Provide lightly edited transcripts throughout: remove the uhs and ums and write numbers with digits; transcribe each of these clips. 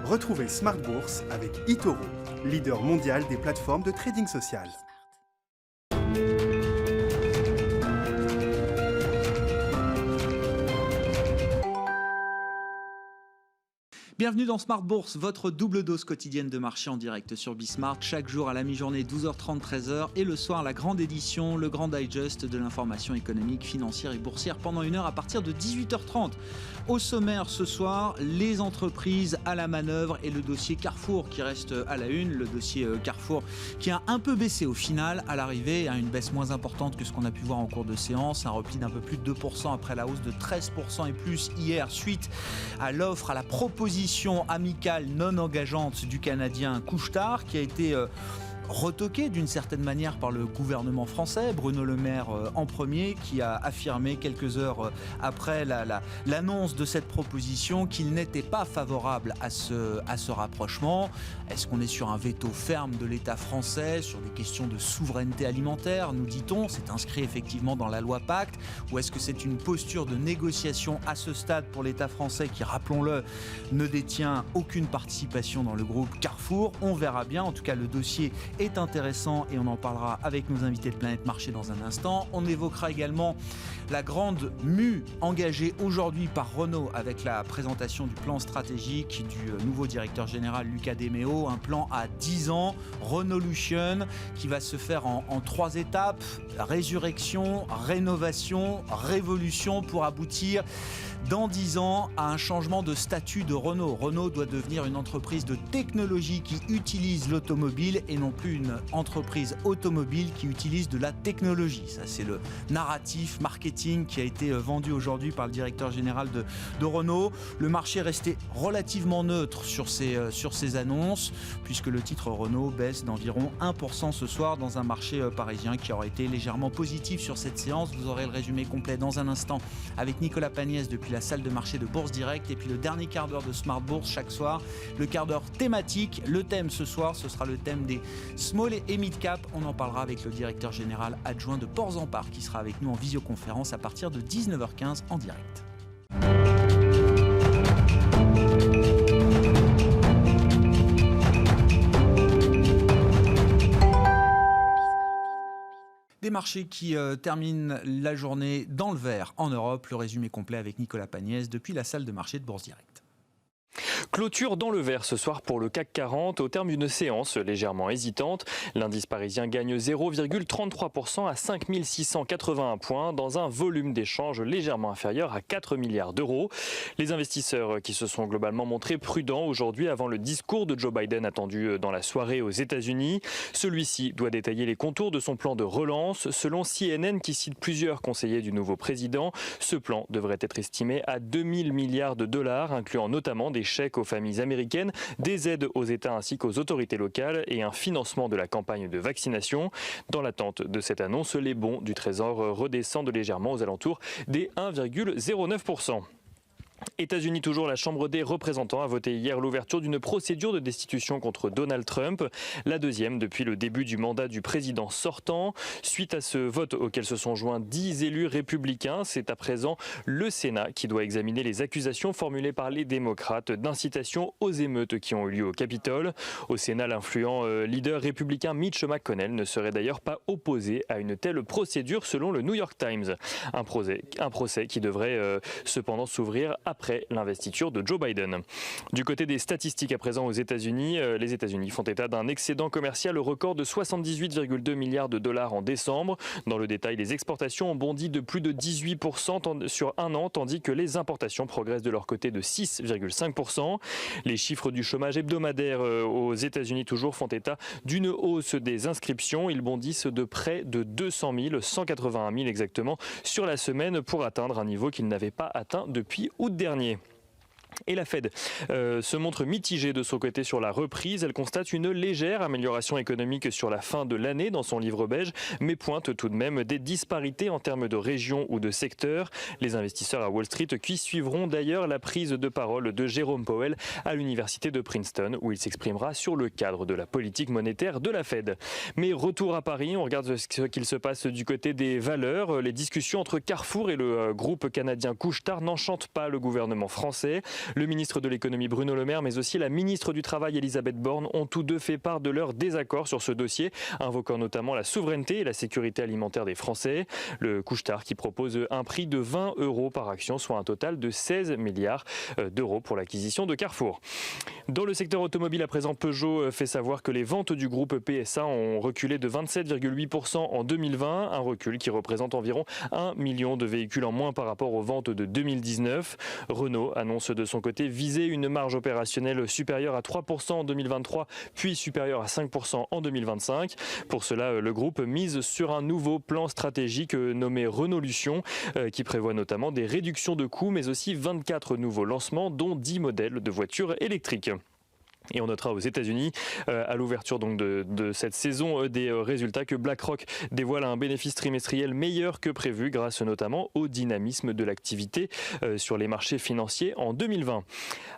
Retrouvez Smart Bourse avec eToro, leader mondial des plateformes de trading social. Bienvenue dans Smart Bourse, votre double dose quotidienne de marché en direct sur Bismart. Chaque jour à la mi-journée, 12h30, 13h. Et le soir, la grande édition, le grand digest de l'information économique, financière et boursière pendant une heure à partir de 18h30. Au sommaire ce soir, les entreprises à la manœuvre et le dossier Carrefour qui reste à la une. Le dossier Carrefour qui a un peu baissé au final à l'arrivée, une baisse moins importante que ce qu'on a pu voir en cours de séance. Un repli d'un peu plus de 2% après la hausse de 13% et plus hier suite à l'offre, à la proposition amicale non engageante du Canadien Couche-Tard qui a été retoqué d'une certaine manière par le gouvernement français, Bruno Le Maire en premier, qui a affirmé quelques heures après l'annonce de cette proposition qu'il n'était pas favorable à ce rapprochement. Est-ce qu'on est sur un veto ferme de l'État français sur des questions de souveraineté alimentaire, nous dit-on, c'est inscrit effectivement dans la loi Pacte, ou est-ce que c'est une posture de négociation à ce stade pour l'État français qui, rappelons-le, ne détient aucune participation dans le groupe Carrefour? On verra bien, en tout cas le dossier est intéressant et on en parlera avec nos invités de Planète Marché dans un instant. On évoquera également la grande mue engagée aujourd'hui par Renault avec la présentation du plan stratégique du nouveau directeur général Luca De Meo, un plan à 10 ans, Renaulution, qui va se faire en 3 étapes, résurrection, rénovation, révolution, pour aboutir dans 10 ans à un changement de statut de Renault. Renault doit devenir une entreprise de technologie qui utilise l'automobile et non plus une entreprise automobile qui utilise de la technologie. Ça, c'est le narratif marketing qui a été vendu aujourd'hui par le directeur général de Renault. Le marché est resté relativement neutre sur ces annonces, puisque le titre Renault baisse d'environ 1% ce soir dans un marché parisien qui aurait été légèrement positif sur cette séance. Vous aurez le résumé complet dans un instant avec Nicolas Pagnès depuis la salle de marché de Bourse Direct. Et puis le dernier quart d'heure de Smart Bourse chaque soir, le quart d'heure thématique. Le thème ce soir, ce sera le thème des small et mid cap. On en parlera avec le directeur général adjoint de Ports-en-Par qui sera avec nous en visioconférence à partir de 19h15 en direct. Des marchés qui terminent la journée dans le vert en Europe. Le résumé complet avec Nicolas Pagnès depuis la salle de marché de Bourse Direct. Clôture dans le vert ce soir pour le CAC 40 au terme d'une séance légèrement hésitante. L'indice parisien gagne 0,33% à 5 681 points dans un volume d'échange légèrement inférieur à 4 milliards d'euros. Les investisseurs qui se sont globalement montrés prudents aujourd'hui avant le discours de Joe Biden attendu dans la soirée aux États-Unis. Celui-ci doit détailler les contours de son plan de relance. Selon CNN qui cite plusieurs conseillers du nouveau président, ce plan devrait être estimé à 2000 milliards de dollars, incluant notamment des chèques aux familles américaines, des aides aux États ainsi qu'aux autorités locales et un financement de la campagne de vaccination. Dans l'attente de cette annonce, les bons du Trésor redescendent légèrement aux alentours des 1,09%. États-Unis toujours, la Chambre des représentants a voté hier l'ouverture d'une procédure de destitution contre Donald Trump, la deuxième depuis le début du mandat du président sortant. Suite à ce vote auquel se sont joints 10 élus républicains, c'est à présent le Sénat qui doit examiner les accusations formulées par les démocrates d'incitation aux émeutes qui ont eu lieu au Capitole. Au Sénat, l'influent leader républicain Mitch McConnell ne serait d'ailleurs pas opposé à une telle procédure selon le New York Times. Un procès qui devrait cependant s'ouvrir après l'investiture de Joe Biden. Du côté des statistiques à présent aux États-Unis, les États-Unis font état d'un excédent commercial au record de 78,2 milliards de dollars en décembre. Dans le détail, les exportations ont bondi de plus de 18% sur un an, tandis que les importations progressent de leur côté de 6,5%. Les chiffres du chômage hebdomadaire aux États-Unis toujours font état d'une hausse des inscriptions. Ils bondissent de près de 200 000, 181 000 exactement, sur la semaine pour atteindre un niveau qu'ils n'avaient pas atteint depuis août dernier. Et la Fed se montre mitigée de son côté sur la reprise. Elle constate une légère amélioration économique sur la fin de l'année dans son livre beige, mais pointe tout de même des disparités en termes de région ou de secteur. Les investisseurs à Wall Street qui suivront d'ailleurs la prise de parole de Jérôme Powell à l'université de Princeton, où il s'exprimera sur le cadre de la politique monétaire de la Fed. Mais retour à Paris, on regarde ce qu'il se passe du côté des valeurs. Les discussions entre Carrefour et le groupe canadien Couche-Tard n'enchantent pas le gouvernement français. Le ministre de l'économie Bruno Le Maire, mais aussi la ministre du Travail Elisabeth Borne ont tous deux fait part de leur désaccord sur ce dossier, invoquant notamment la souveraineté et la sécurité alimentaire des Français. Le Couche-Tard qui propose un prix de 20 € par action, soit un total de 16 milliards d'euros pour l'acquisition de Carrefour. Dans le secteur automobile, à présent, Peugeot fait savoir que les ventes du groupe PSA ont reculé de 27,8% en 2020, un recul qui représente environ 1 million de véhicules en moins par rapport aux ventes de 2019. Renault annonce de son côté viser une marge opérationnelle supérieure à 3% en 2023, puis supérieure à 5% en 2025. Pour cela, le groupe mise sur un nouveau plan stratégique nommé Renaulution, qui prévoit notamment des réductions de coûts, mais aussi 24 nouveaux lancements, dont 10 modèles de voitures électriques. Et on notera aux États-Unis, à l'ouverture donc de cette saison des résultats, que BlackRock dévoile un bénéfice trimestriel meilleur que prévu, grâce notamment au dynamisme de l'activité sur les marchés financiers en 2020.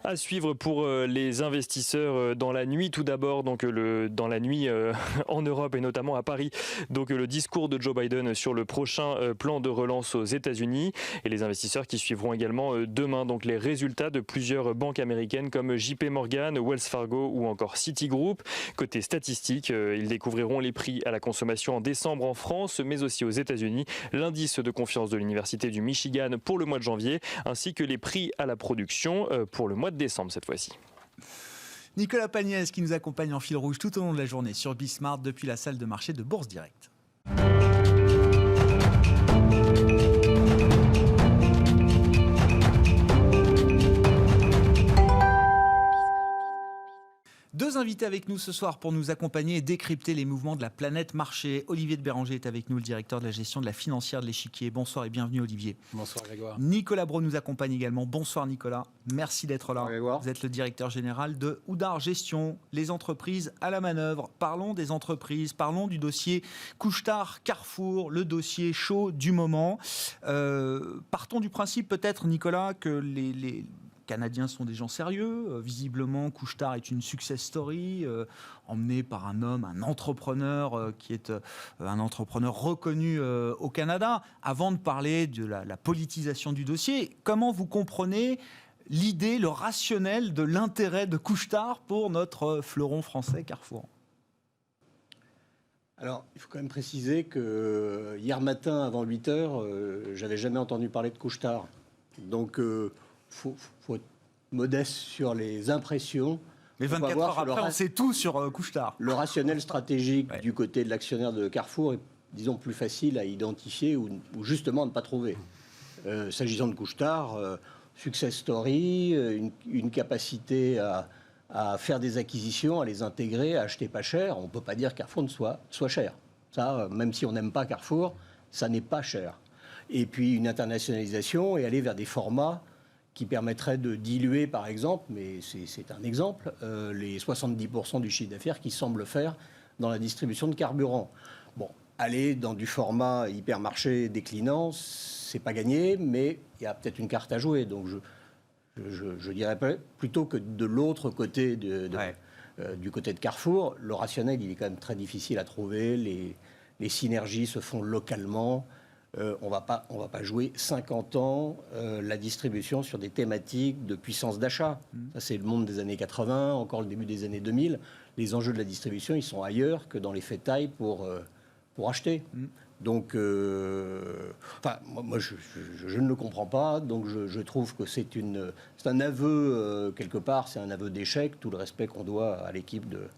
À suivre pour les investisseurs dans la nuit, tout d'abord, donc dans la nuit en Europe et notamment à Paris, donc le discours de Joe Biden sur le prochain plan de relance aux États-Unis, et les investisseurs qui suivront également demain donc les résultats de plusieurs banques américaines comme JP Morgan, Wells Fargo ou encore Citigroup. Côté statistique, ils découvriront les prix à la consommation en décembre en France, mais aussi aux États-Unis, l'indice de confiance de l'Université du Michigan pour le mois de janvier, ainsi que les prix à la production pour le mois de décembre cette fois-ci. Nicolas Pagnès qui nous accompagne en fil rouge tout au long de la journée sur Bismart depuis la salle de marché de Bourse Direct. Deux invités avec nous ce soir pour nous accompagner et décrypter les mouvements de la planète marché. Olivier de Béranger est avec nous, le directeur de la gestion de la financière de l'Échiquier. Bonsoir et bienvenue Olivier. Bonsoir Grégoire. Nicolas Brault nous accompagne également. Bonsoir Nicolas, merci d'être là. Bonsoir, vous êtes le directeur général de Oudart Gestion, les entreprises à la manœuvre. Parlons des entreprises, parlons du dossier Couche-Tard Carrefour, le dossier chaud du moment. Partons du principe peut-être Nicolas que les Canadiens sont des gens sérieux. Visiblement, Couche-Tard est une success story emmenée par un homme, un entrepreneur qui est un entrepreneur reconnu au Canada. Avant de parler de la politisation du dossier, comment vous comprenez l'idée, le rationnel de l'intérêt de Couche-Tard pour notre fleuron français Carrefour ? Alors, il faut quand même préciser que hier matin, avant 8h, j'avais jamais entendu parler de Couche-Tard. Donc, faut être modeste sur les impressions. Mais 24 heures après, on sait tout sur Couche-Tard. Le rationnel stratégique du côté de l'actionnaire de Carrefour est, disons, plus facile à identifier ou justement à ne pas trouver. S'agissant de Couche-Tard, success story, une capacité à faire des acquisitions, à les intégrer, à acheter pas cher. On ne peut pas dire que Carrefour soit cher. Ça, même si on n'aime pas Carrefour, ça n'est pas cher. Et puis une internationalisation et aller vers des formats qui permettrait de diluer, par exemple, mais c'est un exemple, les 70% du chiffre d'affaires qui semblent faire dans la distribution de carburant. Bon, aller dans du format hypermarché déclinant, c'est pas gagné, mais il y a peut-être une carte à jouer. Donc je dirais plutôt que de l'autre côté du côté de Carrefour, le rationnel, il est quand même très difficile à trouver. Les synergies se font localement. On va pas jouer 50 ans la distribution sur des thématiques de puissance d'achat. Ça, c'est le monde des années 80, encore le début des années 2000. Les enjeux de la distribution, ils sont ailleurs que dans les faits de taille pour acheter. Donc, moi, je ne le comprends pas. Donc, je trouve que c'est un aveu, quelque part, c'est un aveu d'échec. Tout le respect qu'on doit à l'équipe de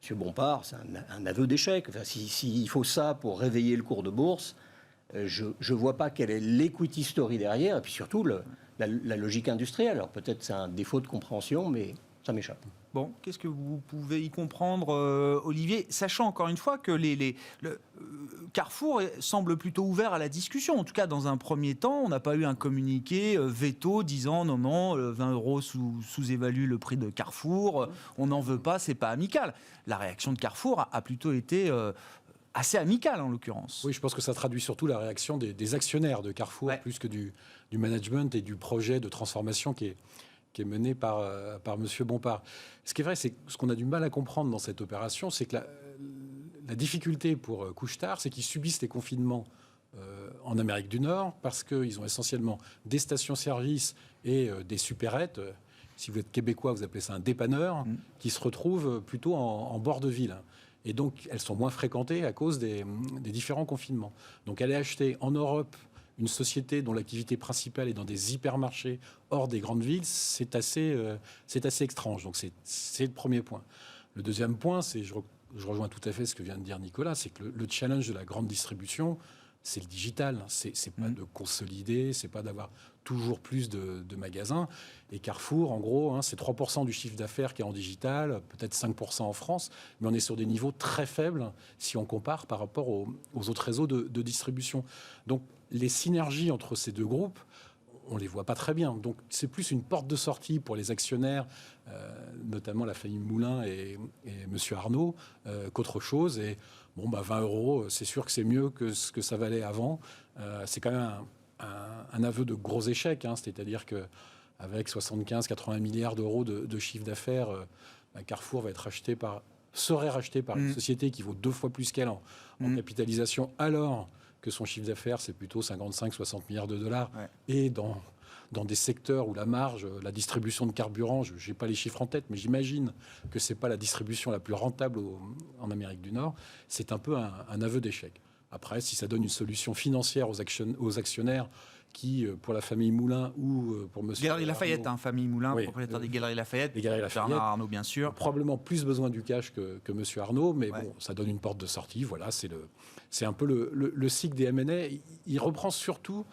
M. Bompard, c'est un aveu d'échec. Enfin, s'il faut ça pour réveiller le cours de bourse, je ne vois pas quelle est l'equity story derrière, et puis surtout la logique industrielle. Alors peut-être c'est un défaut de compréhension, mais ça m'échappe. Bon, qu'est-ce que vous pouvez y comprendre, Olivier, sachant encore une fois que Carrefour semble plutôt ouvert à la discussion. En tout cas, dans un premier temps, on n'a pas eu un communiqué veto disant non, 20 € sous-évalue le prix de Carrefour, on n'en veut pas, c'est pas amical. La réaction de Carrefour a plutôt été assez amical en l'occurrence. Oui, je pense que ça traduit surtout la réaction des actionnaires de Carrefour, plus que du management et du projet de transformation qui est mené par M. Bompard. Ce qui est vrai, c'est ce qu'on a du mal à comprendre dans cette opération, c'est que la difficulté pour Couche-Tard, c'est qu'ils subissent les confinements en Amérique du Nord parce qu'ils ont essentiellement des stations-service et des supérettes. si vous êtes québécois, vous appelez ça un dépanneur, qui se retrouvent plutôt en bord de ville. Et donc, elles sont moins fréquentées à cause des différents confinements. Donc, aller acheter en Europe une société dont l'activité principale est dans des hypermarchés hors des grandes villes, c'est assez étrange. Donc, c'est le premier point. Le deuxième point, c'est, je rejoins tout à fait ce que vient de dire Nicolas, c'est que le challenge de la grande distribution, c'est le digital. C'est pas de consolider, c'est pas d'avoir toujours plus de magasins. Et Carrefour, en gros, c'est 3% du chiffre d'affaires qui est en digital, peut-être 5% en France, mais on est sur des niveaux très faibles si on compare par rapport aux autres réseaux de distribution. Donc, les synergies entre ces deux groupes, on ne les voit pas très bien. Donc, c'est plus une porte de sortie pour les actionnaires, notamment la famille Moulin et M. Arnault, qu'autre chose. Et 20 €, c'est sûr que c'est mieux que ce que ça valait avant. C'est quand même un aveu de gros échec. C'est-à-dire qu'avec 75-80 milliards d'euros de chiffre d'affaires, Carrefour serait racheté par une société qui vaut 2 fois plus qu'elle en capitalisation, alors que son chiffre d'affaires, c'est plutôt 55-60 milliards de dollars. Ouais. Et dans des secteurs où la marge, la distribution de carburant, je n'ai pas les chiffres en tête, mais j'imagine que ce n'est pas la distribution la plus rentable en Amérique du Nord, c'est un peu un aveu d'échec. Après, si ça donne une solution financière aux actionnaires qui, pour la famille Moulin ou pour monsieur... Galeries Lafayette, famille Moulin, oui, propriétaire des Galeries Lafayette. Bernard Arnault, bien sûr. Probablement plus besoin du cash que monsieur Arnault, mais bon, ça donne une porte de sortie. Voilà, c'est un peu le cycle des M&A. Il reprend surtout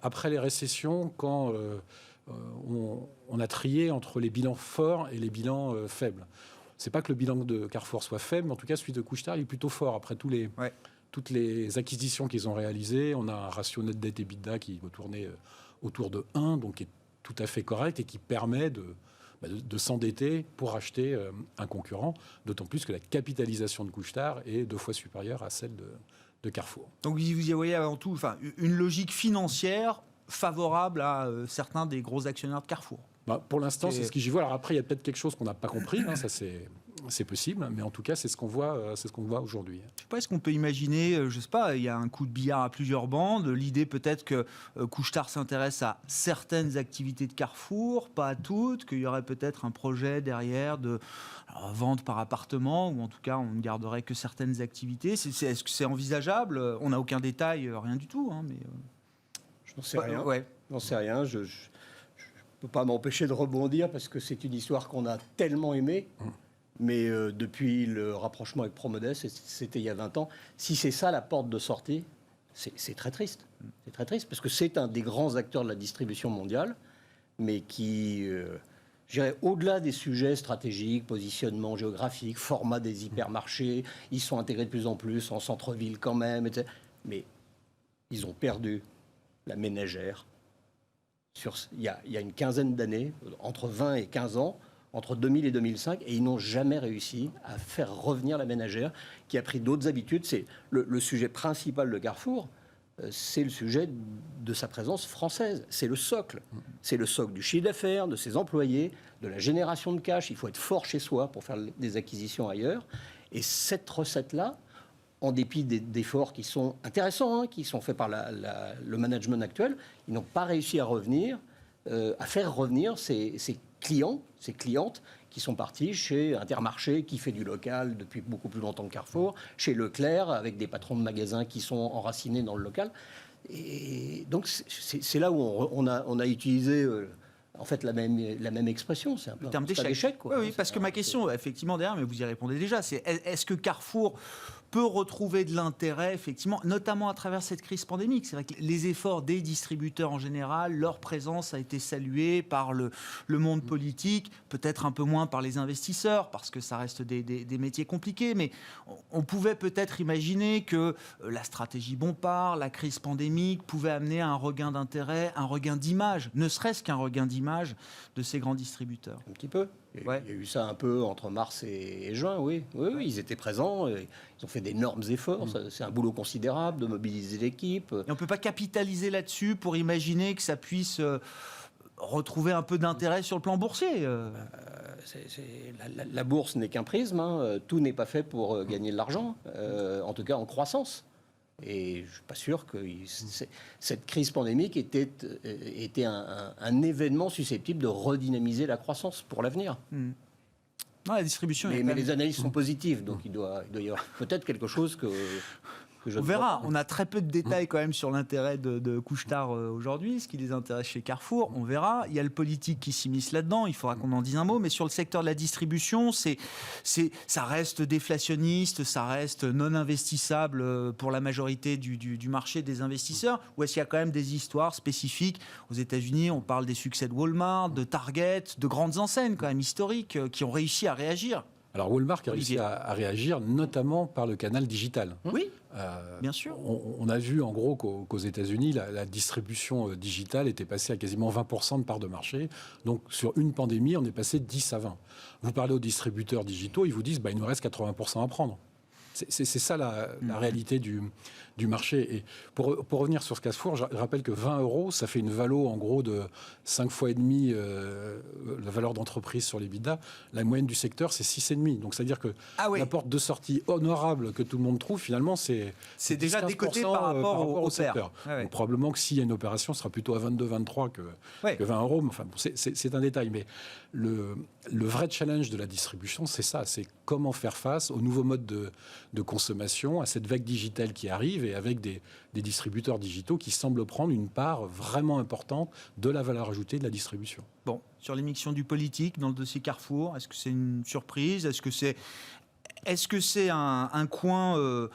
après les récessions, quand on a trié entre les bilans forts et les bilans faibles. C'est pas que le bilan de Carrefour soit faible, mais en tout cas, celui de Couche-Tard, il est plutôt fort. Après toutes les acquisitions qu'ils ont réalisées, on a un ratio net dette EBITDA qui doit tourner autour de 1, donc qui est tout à fait correct et qui permet de s'endetter pour acheter un concurrent, d'autant plus que la capitalisation de Couche-Tard est 2 fois supérieure à celle de Carrefour. Donc vous y voyez avant tout une logique financière favorable à certains des gros actionnaires de Carrefour. Pour l'instant, c'est ce que j'y vois. Alors après, il y a peut-être quelque chose qu'on n'a pas compris, ça c'est possible, mais en tout cas, c'est ce qu'on voit aujourd'hui. Je sais pas, est-ce qu'on peut imaginer, je sais pas, il y a un coup de billard à plusieurs bandes, l'idée peut-être que Couche-Tard s'intéresse à certaines activités de Carrefour, pas à toutes, qu'il y aurait peut-être un projet derrière de vente par appartement, ou en tout cas, on ne garderait que certaines activités. Est-ce que c'est envisageable ? On n'a aucun détail, rien du tout, mais... Je n'en sais rien. Ouais. Je n'en sais rien. Je ne peux pas m'empêcher de rebondir parce que c'est une histoire qu'on a tellement aimée. Mais depuis le rapprochement avec Promodes, c'était il y a 20 ans, si c'est ça la porte de sortie, c'est très triste. C'est très triste parce que c'est un des grands acteurs de la distribution mondiale, mais qui, je dirais, au-delà des sujets stratégiques, positionnement géographique, format des hypermarchés, ils sont intégrés de plus en plus en centre-ville quand même, etc. Mais ils ont perdu la ménagère il y a une quinzaine d'années, entre 20 et 15 ans, entre 2000 et 2005, et ils n'ont jamais réussi à faire revenir la ménagère, qui a pris d'autres habitudes. C'est le sujet principal de Carrefour, c'est le sujet de sa présence française. C'est le socle. C'est le socle du chiffre d'affaires, de ses employés, de la génération de cash. Il faut être fort chez soi pour faire des acquisitions ailleurs. Et cette recette-là, en dépit d'efforts qui sont intéressants, qui sont faits par le management actuel, ils n'ont pas réussi à faire revenir ces clients, ces clientes qui sont partis chez Intermarché, qui fait du local depuis beaucoup plus longtemps que Carrefour, chez Leclerc, avec des patrons de magasins qui sont enracinés dans le local. Et donc, c'est là où on a utilisé... en fait, la même expression, c'est un peu un d'échec. Oui, parce que ma question, effectivement, derrière, mais vous y répondez déjà, c'est est-ce que Carrefour peut retrouver de l'intérêt, effectivement, notamment à travers cette crise pandémique ? C'est vrai que les efforts des distributeurs en général, leur présence a été saluée par le monde politique, peut-être un peu moins par les investisseurs, parce que ça reste des métiers compliqués, mais on pouvait peut-être imaginer que la stratégie Bompard, la crise pandémique, pouvait amener à un regain d'intérêt, un regain d'image, ne serait-ce qu'un regain d'image de ces grands distributeurs. Un petit peu. Il y a eu ça un peu entre mars et juin, oui, ils étaient présents, ils ont fait d'énormes efforts, c'est un boulot considérable de mobiliser l'équipe. Et on ne peut pas capitaliser là-dessus pour imaginer que ça puisse retrouver un peu d'intérêt sur le plan boursier. La bourse n'est qu'un prisme, tout n'est pas fait pour gagner de l'argent, en tout cas en croissance. Et je ne suis pas sûr que cette crise pandémique était un événement susceptible de redynamiser la croissance pour l'avenir. Non, la distribution mais les analyses sont positives, donc il doit y avoir peut-être quelque chose que je on verra. On a très peu de détails quand même sur l'intérêt de Couche-Tard aujourd'hui, ce qui les intéresse chez Carrefour. On verra. Il y a le politique qui s'immisce là-dedans. Il faudra qu'on en dise un mot. Mais sur le secteur de la distribution, ça reste déflationniste, ça reste non investissable pour la majorité du marché des investisseurs. Ou est-ce qu'il y a quand même des histoires spécifiques aux États-Unis? On parle des succès de Walmart, de Target, de grandes enseignes quand même historiques qui ont réussi à réagir. Alors Walmart a réussi à réagir notamment par le canal digital. Oui, bien sûr. On a vu en gros qu'aux États-Unis, la distribution digitale était passée à quasiment 20% de part de marché. Donc sur une pandémie, on est passé de 10 à 20. Vous parlez aux distributeurs digitaux, ils vous disent il nous reste 80% à prendre. C'est ça la réalité du marché. Et pour revenir sur ce Carrefour, je rappelle que 20 €, ça fait une valo en gros de 5 fois et demi la valeur d'entreprise sur l'EBITDA. La moyenne du secteur, c'est 6,5. Donc c'est-à-dire que la porte de sortie honorable que tout le monde trouve, finalement, c'est déjà décoté par rapport au secteur. Donc, probablement que s'il y a une opération, ce sera plutôt à 22, 23 que 20 €. Enfin, c'est un détail. Mais le vrai challenge de la distribution, c'est ça. C'est comment faire face aux nouveaux modes de consommation, à cette vague digitale qui arrive et avec des distributeurs digitaux qui semblent prendre une part vraiment importante de la valeur ajoutée de la distribution. Bon, sur l'émission du politique dans le dossier Carrefour, est-ce que c'est une surprise? Est-ce que c'est un coin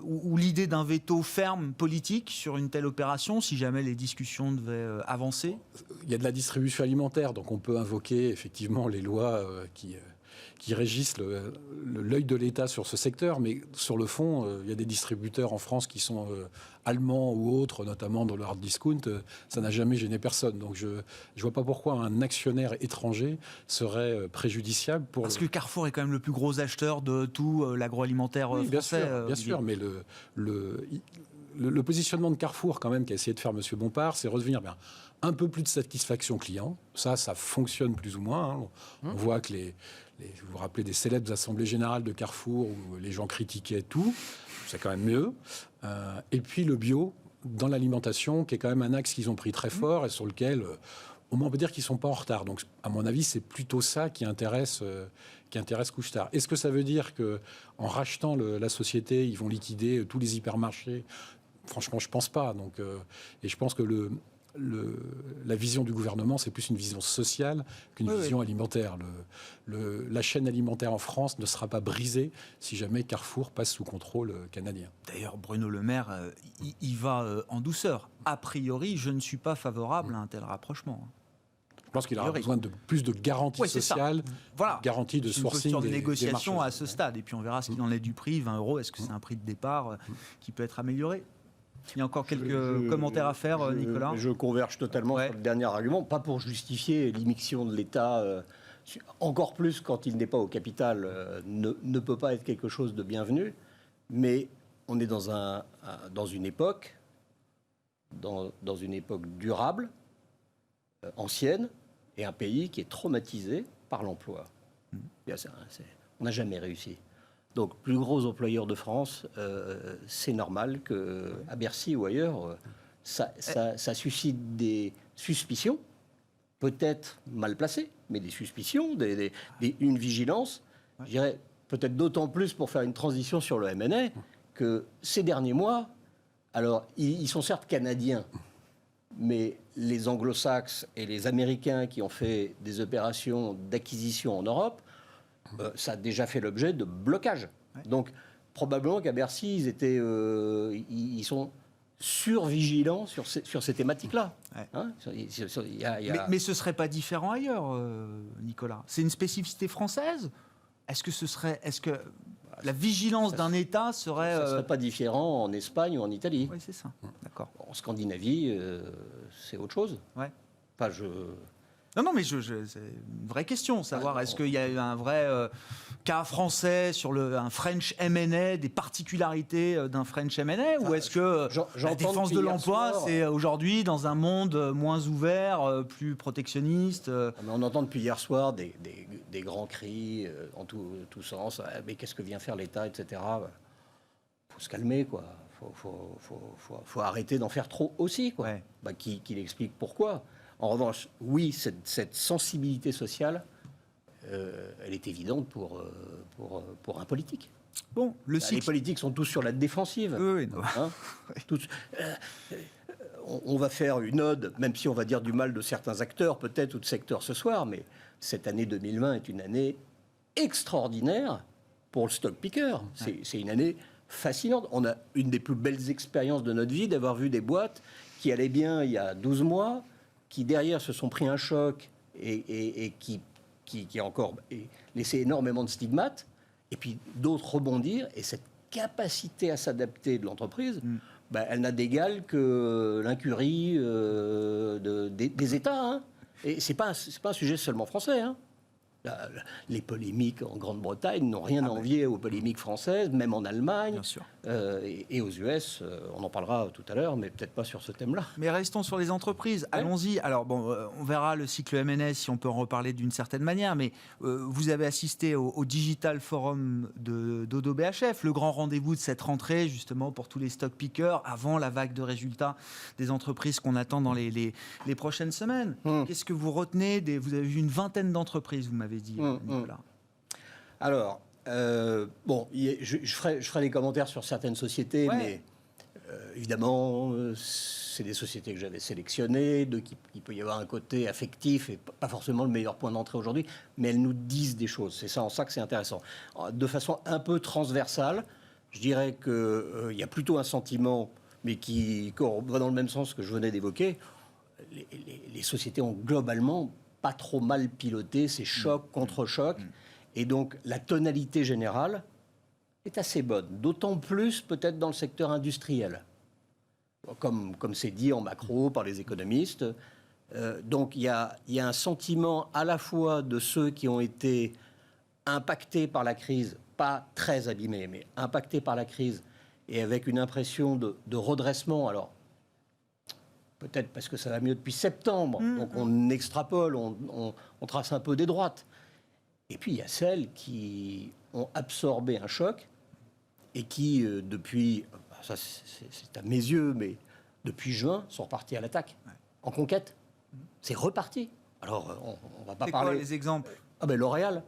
où l'idée d'un veto ferme politique sur une telle opération, si jamais les discussions devaient avancer? Il y a de la distribution alimentaire, donc on peut invoquer effectivement les lois qui régissent l'œil de l'État sur ce secteur, mais sur le fond, il y a des distributeurs en France qui sont allemands ou autres, notamment dans le hard discount, ça n'a jamais gêné personne. Donc je ne vois pas pourquoi un actionnaire étranger serait préjudiciable pour... Parce que Carrefour est quand même le plus gros acheteur de tout l'agroalimentaire français. Bien sûr, mais le positionnement de Carrefour, quand même, qu'a essayé de faire M. Bompard, c'est revenir un peu plus de satisfaction client. Ça fonctionne plus ou moins. Hein. On voit que vous vous rappelez des célèbres assemblées générales de Carrefour où les gens critiquaient tout. C'est quand même mieux. Et puis le bio dans l'alimentation, qui est quand même un axe qu'ils ont pris très fort et sur lequel, au moins, on peut dire qu'ils ne sont pas en retard. Donc, à mon avis, c'est plutôt ça qui intéresse Couche-Tard. Est-ce que ça veut dire qu'en rachetant la société, ils vont liquider tous les hypermarchés? Franchement, je ne pense pas. Donc, et je pense que la vision du gouvernement, c'est plus une vision sociale qu'une vision alimentaire. La chaîne alimentaire en France ne sera pas brisée si jamais Carrefour passe sous contrôle canadien. D'ailleurs, Bruno Le Maire, il va en douceur. A priori, je ne suis pas favorable à un tel rapprochement. Je pense qu'il aura besoin de plus de garanties sociales, garanties de sourcing des négociations à ce stade. Et puis on verra ce qu'il en est du prix. 20 €, est-ce que c'est un prix de départ qui peut être amélioré? Il y a encore quelques commentaires à faire, Nicolas. Je converge totalement sur le dernier argument, pas pour justifier l'immixtion de l'État, encore plus quand il n'est pas au capital, ne peut pas être quelque chose de bienvenu, mais on est dans une époque durable, ancienne, et un pays qui est traumatisé par l'emploi. On n'a jamais réussi. Donc, plus gros employeur de France, c'est normal qu'à Bercy ou ailleurs, ça suscite des suspicions, peut-être mal placées, mais des suspicions, une vigilance. Je dirais peut-être d'autant plus pour faire une transition sur le M&A que ces derniers mois, alors ils sont certes canadiens, mais les anglo-saxons et les Américains qui ont fait des opérations d'acquisition en Europe, ça a déjà fait l'objet de blocages. Donc, probablement qu'à Bercy, ils sont survigilants sur ces thématiques-là. Hein, mais ce ne serait pas différent ailleurs, Nicolas. C'est une spécificité française? Est-ce que la vigilance d'un État serait... Ça ne serait pas différent en Espagne ou en Italie. Oui, c'est ça. D'accord. En Scandinavie, c'est autre chose. Ouais. Enfin, Non, mais c'est une vraie question, savoir est-ce qu'il y a eu un vrai cas français sur un French M&A, des particularités d'un French M&A, ou est-ce que la défense de l'emploi, c'est aujourd'hui dans un monde moins ouvert, plus protectionniste On entend depuis hier soir des grands cris en tous sens, mais qu'est-ce que vient faire l'État, etc. Il faut se calmer, quoi. faut arrêter d'en faire trop aussi, quoi. Ouais. Qu'il explique pourquoi. En revanche, oui, cette sensibilité sociale, elle est évidente pour un politique. Bon, le Les cycle. politiques sont tous sur la défensive. Oui, non. Hein. Tous- on va faire une ode, même si on va dire du mal de certains acteurs, peut-être, ou de secteurs ce soir, mais cette année 2020 est une année extraordinaire pour le stock picker. C'est une année fascinante. On a une des plus belles expériences de notre vie d'avoir vu des boîtes qui allaient bien il y a 12 mois, qui derrière se sont pris un choc et qui a encore laissé énormément de stigmates, et puis d'autres rebondir, et cette capacité à s'adapter de l'entreprise, elle n'a d'égal que l'incurie des États. Hein. Et c'est pas un sujet seulement français. Hein. Les polémiques en Grande-Bretagne n'ont rien à envier aux polémiques françaises, même en Allemagne. Bien sûr. Et aux US, on en parlera tout à l'heure, mais peut-être pas sur ce thème-là. Mais restons sur les entreprises. Allons-y. Alors, bon, on verra le cycle M&A si on peut en reparler d'une certaine manière, mais vous avez assisté au Digital Forum d'Odo BHF, le grand rendez-vous de cette rentrée, justement, pour tous les stock pickers, avant la vague de résultats des entreprises qu'on attend dans les prochaines semaines. Qu'est-ce que vous retenez vous avez vu une vingtaine d'entreprises, vous m'avez dit, Nicolas. Alors, je ferai des commentaires sur certaines sociétés, mais évidemment, c'est des sociétés que j'avais sélectionnées, il peut y avoir un côté affectif et pas forcément le meilleur point d'entrée aujourd'hui, mais elles nous disent des choses. C'est ça en ça que c'est intéressant. De façon un peu transversale, je dirais qu'il y a plutôt un sentiment, mais qui va dans le même sens que je venais d'évoquer. Les sociétés ont globalement pas trop mal piloté ces chocs, contre-chocs. Et donc, la tonalité générale est assez bonne. D'autant plus, peut-être, dans le secteur industriel. Comme c'est dit en macro par les économistes. Donc, il y a un sentiment à la fois de ceux qui ont été impactés par la crise, pas très abîmés, mais impactés par la crise, et avec une impression de redressement. Alors, peut-être parce que ça va mieux depuis septembre, donc on extrapole, on trace un peu des droites. Et puis il y a celles qui ont absorbé un choc et qui, depuis, ça c'est à mes yeux, mais depuis juin, sont repartis à l'attaque, en conquête. C'est reparti. Alors, on va pas parler... C'est quoi les exemples? Ah ben L'Oréal.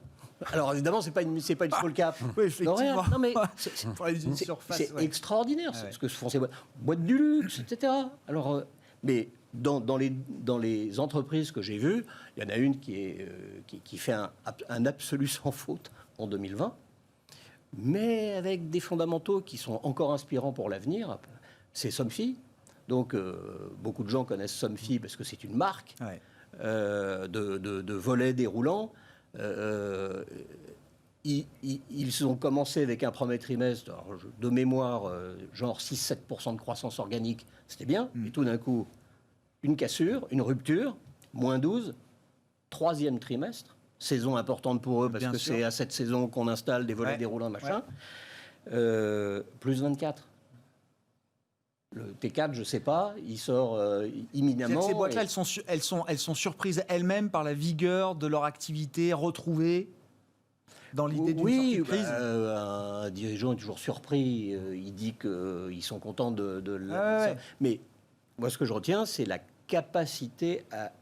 Alors évidemment, c'est pas une small cap. Oui, effectivement. L'Oréal, non mais c'est extraordinaire ce que se font ces boîtes du luxe, etc. Alors, mais dans les entreprises que j'ai vues, il y en a une qui fait un absolu sans faute en 2020, mais avec des fondamentaux qui sont encore inspirants pour l'avenir. C'est Somfy. Donc, beaucoup de gens connaissent Somfy parce que c'est une marque de volets déroulants. Ils ont commencé avec un premier trimestre, alors, de mémoire, genre 6-7% de croissance organique, c'était bien. Et tout d'un coup, une cassure, une rupture, moins 12, troisième trimestre, saison importante pour eux, parce Bien que sûr. c'est à cette saison qu'on installe des volets déroulants, machin. Plus 24. Le T4, je ne sais pas, il sort imminemment. Ces boîtes-là, elles sont surprises elles-mêmes par la vigueur de leur activité retrouvée dans l'idée d'une sortie de crise. Un dirigeant est toujours surpris. Il dit qu'ils sont contents de ouais. Mais moi, ce que je retiens, c'est la capacité à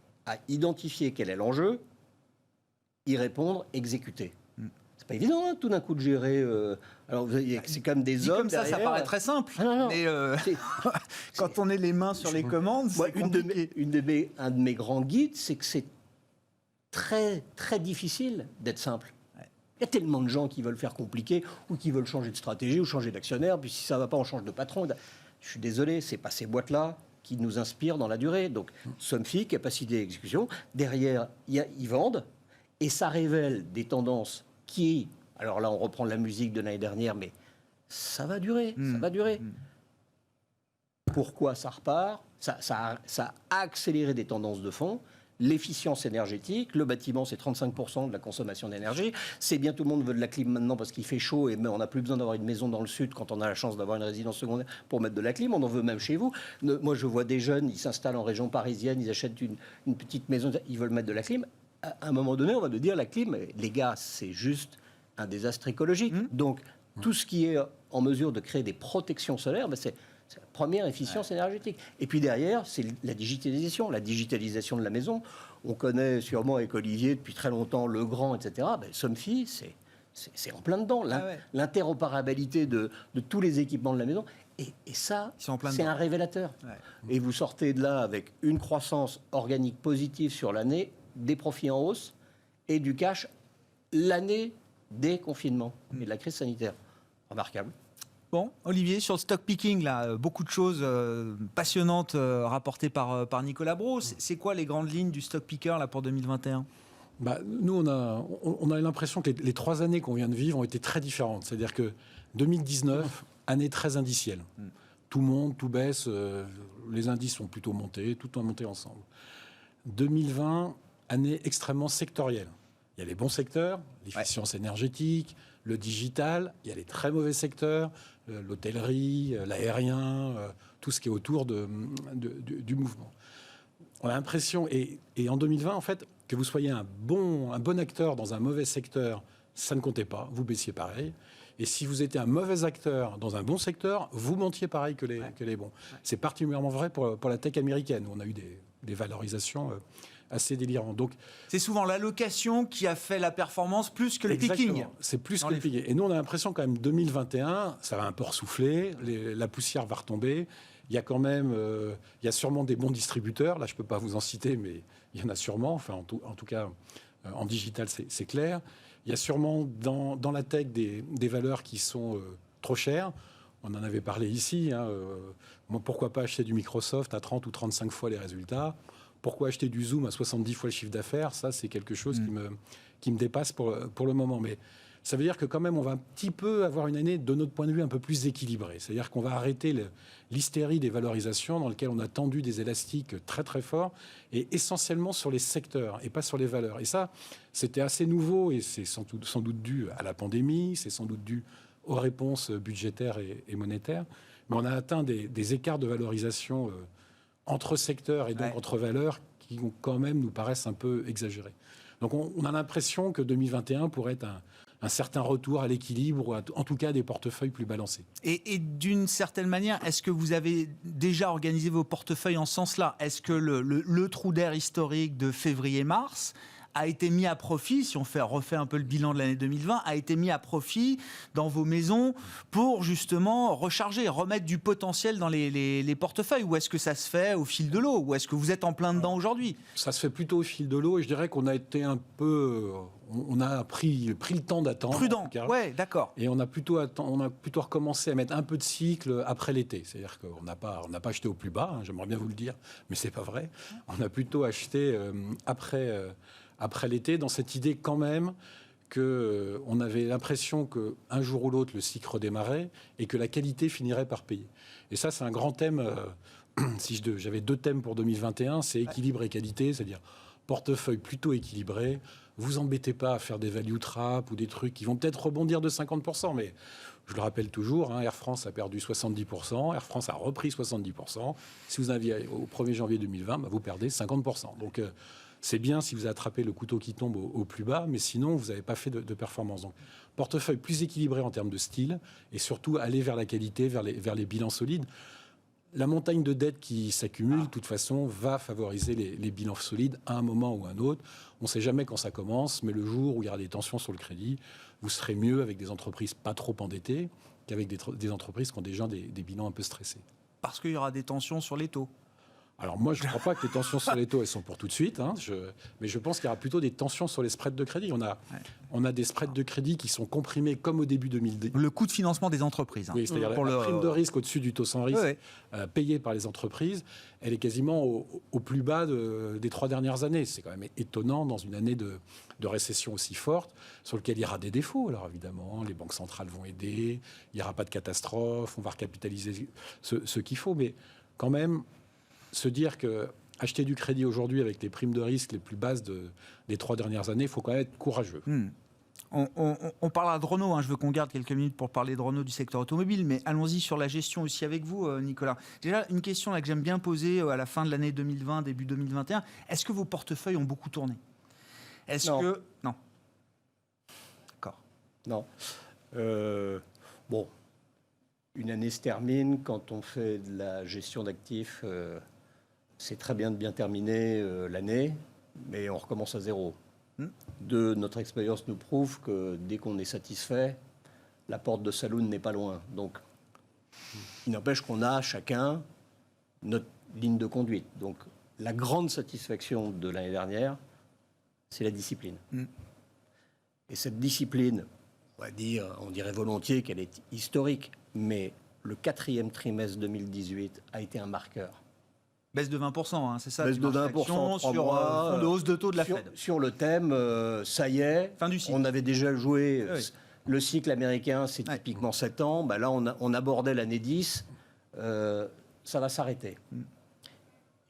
identifier quel est l'enjeu, y répondre, exécuter. C'est pas évident, hein, tout d'un coup, de gérer. Alors, c'est quand même des Dit hommes. comme ça derrière. paraît très simple. Ah, non. Mais quand on est les mains sur les commandes, c'est compliqué. Un de mes grands guides, c'est que c'est très, très difficile d'être simple. Il y a tellement de gens qui veulent faire compliqué ou qui veulent changer de stratégie ou changer d'actionnaire. Puis si ça ne va pas, on change de patron. Je suis désolé, ce n'est pas ces boîtes-là qui nous inspirent dans la durée. Donc, Somfy, capacité d'exécution. Derrière, ils vendent. Et ça révèle des tendances qui... Alors là, on reprend la musique de l'année dernière, mais ça va durer. Ça va durer. Pourquoi ça repart? Ça a accéléré des tendances de fond. L'efficience énergétique, le bâtiment, c'est 35% de la consommation d'énergie. C'est bien, tout le monde veut de la clim maintenant parce qu'il fait chaud et on n'a plus besoin d'avoir une maison dans le sud quand on a la chance d'avoir une résidence secondaire pour mettre de la clim. On en veut même chez vous. Moi, je vois des jeunes, ils s'installent en région parisienne, ils achètent une petite maison, ils veulent mettre de la clim. À un moment donné, on va nous dire la clim, les gars, c'est juste un désastre écologique. Donc, Tout ce qui est en mesure de créer des protections solaires, c'est la première efficience énergétique. Et puis derrière, c'est la digitalisation de la maison. On connaît sûrement avec Olivier depuis très longtemps Legrand, etc. Somfy, c'est en plein dedans. L'interopérabilité de tous les équipements de la maison. Et ça, c'est un révélateur. Ouais. Et vous sortez de là avec une croissance organique positive sur l'année, des profits en hausse et du cash l'année des confinements et de la crise sanitaire. Remarquable. Bon, Olivier, sur le stock picking, là, beaucoup de choses passionnantes rapportées par Nicolas Brault. C'est quoi les grandes lignes du stock picker là, pour 2021 ? Nous, on a l'impression que les 3 années qu'on vient de vivre ont été très différentes. C'est-à-dire que 2019, année très indicielle. Tout monte, tout baisse, les indices ont plutôt monté, tout a monté ensemble. 2020, année extrêmement sectorielle. Il y a les bons secteurs, l'efficience énergétique, le digital, il y a les très mauvais secteurs, l'hôtellerie, l'aérien, tout ce qui est autour du mouvement. On a l'impression, et en 2020, en fait, que vous soyez un bon acteur dans un mauvais secteur, ça ne comptait pas, vous baissiez pareil. Et si vous étiez un mauvais acteur dans un bon secteur, vous montiez pareil que les bons. C'est particulièrement vrai pour la tech américaine, où on a eu des valorisations assez délirantes. Donc, c'est souvent l'allocation qui a fait la performance plus que le picking. C'est plus que le picking. Et nous, on a l'impression quand même 2021, ça va un peu ressouffler, la poussière va retomber. Il y a quand même, il y a sûrement des bons distributeurs. Là, je ne peux pas vous en citer, mais il y en a sûrement. Enfin, en tout cas, en digital, c'est clair. Il y a sûrement dans la tech des valeurs qui sont trop chères. On en avait parlé ici. Pourquoi pas acheter du Microsoft à 30 ou 35 fois les résultats ? Pourquoi acheter du Zoom à 70 fois le chiffre d'affaires ? Ça, c'est quelque chose qui me dépasse pour le moment. Mais ça veut dire que quand même, on va un petit peu avoir une année, de notre point de vue, un peu plus équilibrée. C'est-à-dire qu'on va arrêter l'hystérie des valorisations dans lequel on a tendu des élastiques très très forts et essentiellement sur les secteurs et pas sur les valeurs. Et ça, c'était assez nouveau et c'est sans doute dû à la pandémie, c'est sans doute dû aux réponses budgétaires et monétaires. Mais on a atteint des écarts de valorisation entre secteurs et donc entre valeurs qui quand même nous paraissent un peu exagérés. Donc on a l'impression que 2021 pourrait être un certain retour à l'équilibre, ou en tout cas des portefeuilles plus balancés. Et d'une certaine manière, est-ce que vous avez déjà organisé vos portefeuilles en ce sens-là ? Est-ce que le trou d'air historique de février-mars a été mis à profit, si on refait un peu le bilan de l'année 2020, a été mis à profit dans vos maisons pour justement recharger, remettre du potentiel dans les portefeuilles ? Ou est-ce que ça se fait au fil de l'eau ? Ou est-ce que vous êtes en plein dedans aujourd'hui ? Ça se fait plutôt au fil de l'eau et je dirais qu'on a été un peu... On a pris le temps d'attendre. Prudent, ouais, d'accord. Et on a plutôt recommencé à mettre un peu de cycle après l'été. C'est-à-dire qu'on n'a pas acheté au plus bas, j'aimerais bien vous le dire, mais c'est pas vrai. On a plutôt acheté après l'été, dans cette idée quand même qu'on avait l'impression qu'un jour ou l'autre, le cycle redémarrait et que la qualité finirait par payer. Et ça, c'est un grand thème. Si j'avais 2 thèmes pour 2021, c'est équilibre et qualité, c'est-à-dire portefeuille plutôt équilibré. Vous embêtez pas à faire des value traps ou des trucs qui vont peut-être rebondir de 50%, mais je le rappelle toujours, Air France a perdu 70%, Air France a repris 70%. Si vous aviez au 1er janvier 2020, vous perdez 50%. Donc, c'est bien si vous attrapez le couteau qui tombe au plus bas, mais sinon, vous n'avez pas fait de performance. Donc, portefeuille plus équilibré en termes de style et surtout aller vers la qualité, vers les bilans solides. La montagne de dettes qui s'accumule, de toute façon, va favoriser les bilans solides à un moment ou à un autre. On ne sait jamais quand ça commence, mais le jour où il y aura des tensions sur le crédit, vous serez mieux avec des entreprises pas trop endettées qu'avec des entreprises qui ont déjà des bilans un peu stressés. Parce qu'il y aura des tensions sur les taux. Alors moi, je ne crois pas que les tensions sur les taux, elles sont pour tout de suite. Mais je pense qu'il y aura plutôt des tensions sur les spreads de crédit. On a des spreads de crédit qui sont comprimés comme au début 2010. Le coût de financement des entreprises. Oui, c'est-à-dire la prime de risque au-dessus du taux sans risque payée par les entreprises, elle est quasiment au plus bas des 3 dernières années. C'est quand même étonnant dans une année de récession aussi forte, sur lequel il y aura des défauts. Alors évidemment, les banques centrales vont aider, il n'y aura pas de catastrophe, on va recapitaliser ce qu'il faut. Mais quand même... se dire que acheter du crédit aujourd'hui avec les primes de risque les plus basses des 3 dernières années, il faut quand même être courageux. On parlera de Renault, je veux qu'on garde quelques minutes pour parler de Renault du secteur automobile, mais allons-y sur la gestion aussi avec vous, Nicolas. Déjà, une question là, que j'aime bien poser à la fin de l'année 2020, début 2021. Est-ce que vos portefeuilles ont beaucoup tourné ? Non. Non. D'accord. Non. Bon, une année se termine. Quand on fait de la gestion d'actifs, c'est très bien de bien terminer l'année, mais on recommence à zéro. Notre expérience nous prouve que dès qu'on est satisfait, la porte de saloon n'est pas loin. Donc, il n'empêche qu'on a chacun notre ligne de conduite. Donc, la grande satisfaction de l'année dernière, c'est la discipline. Et cette discipline, on dirait volontiers qu'elle est historique, mais le 4e trimestre 2018 a été un marqueur. Baisse de 20%, hein, c'est ça? Baisse de 20% sur mois, fond de hausse de taux de la Fed. Sur le thème, ça y est, Fin du cycle. on avait déjà joué. Oui. Le cycle américain, c'est typiquement 7 ans. Ben là, on abordait l'année 10. Ça va s'arrêter.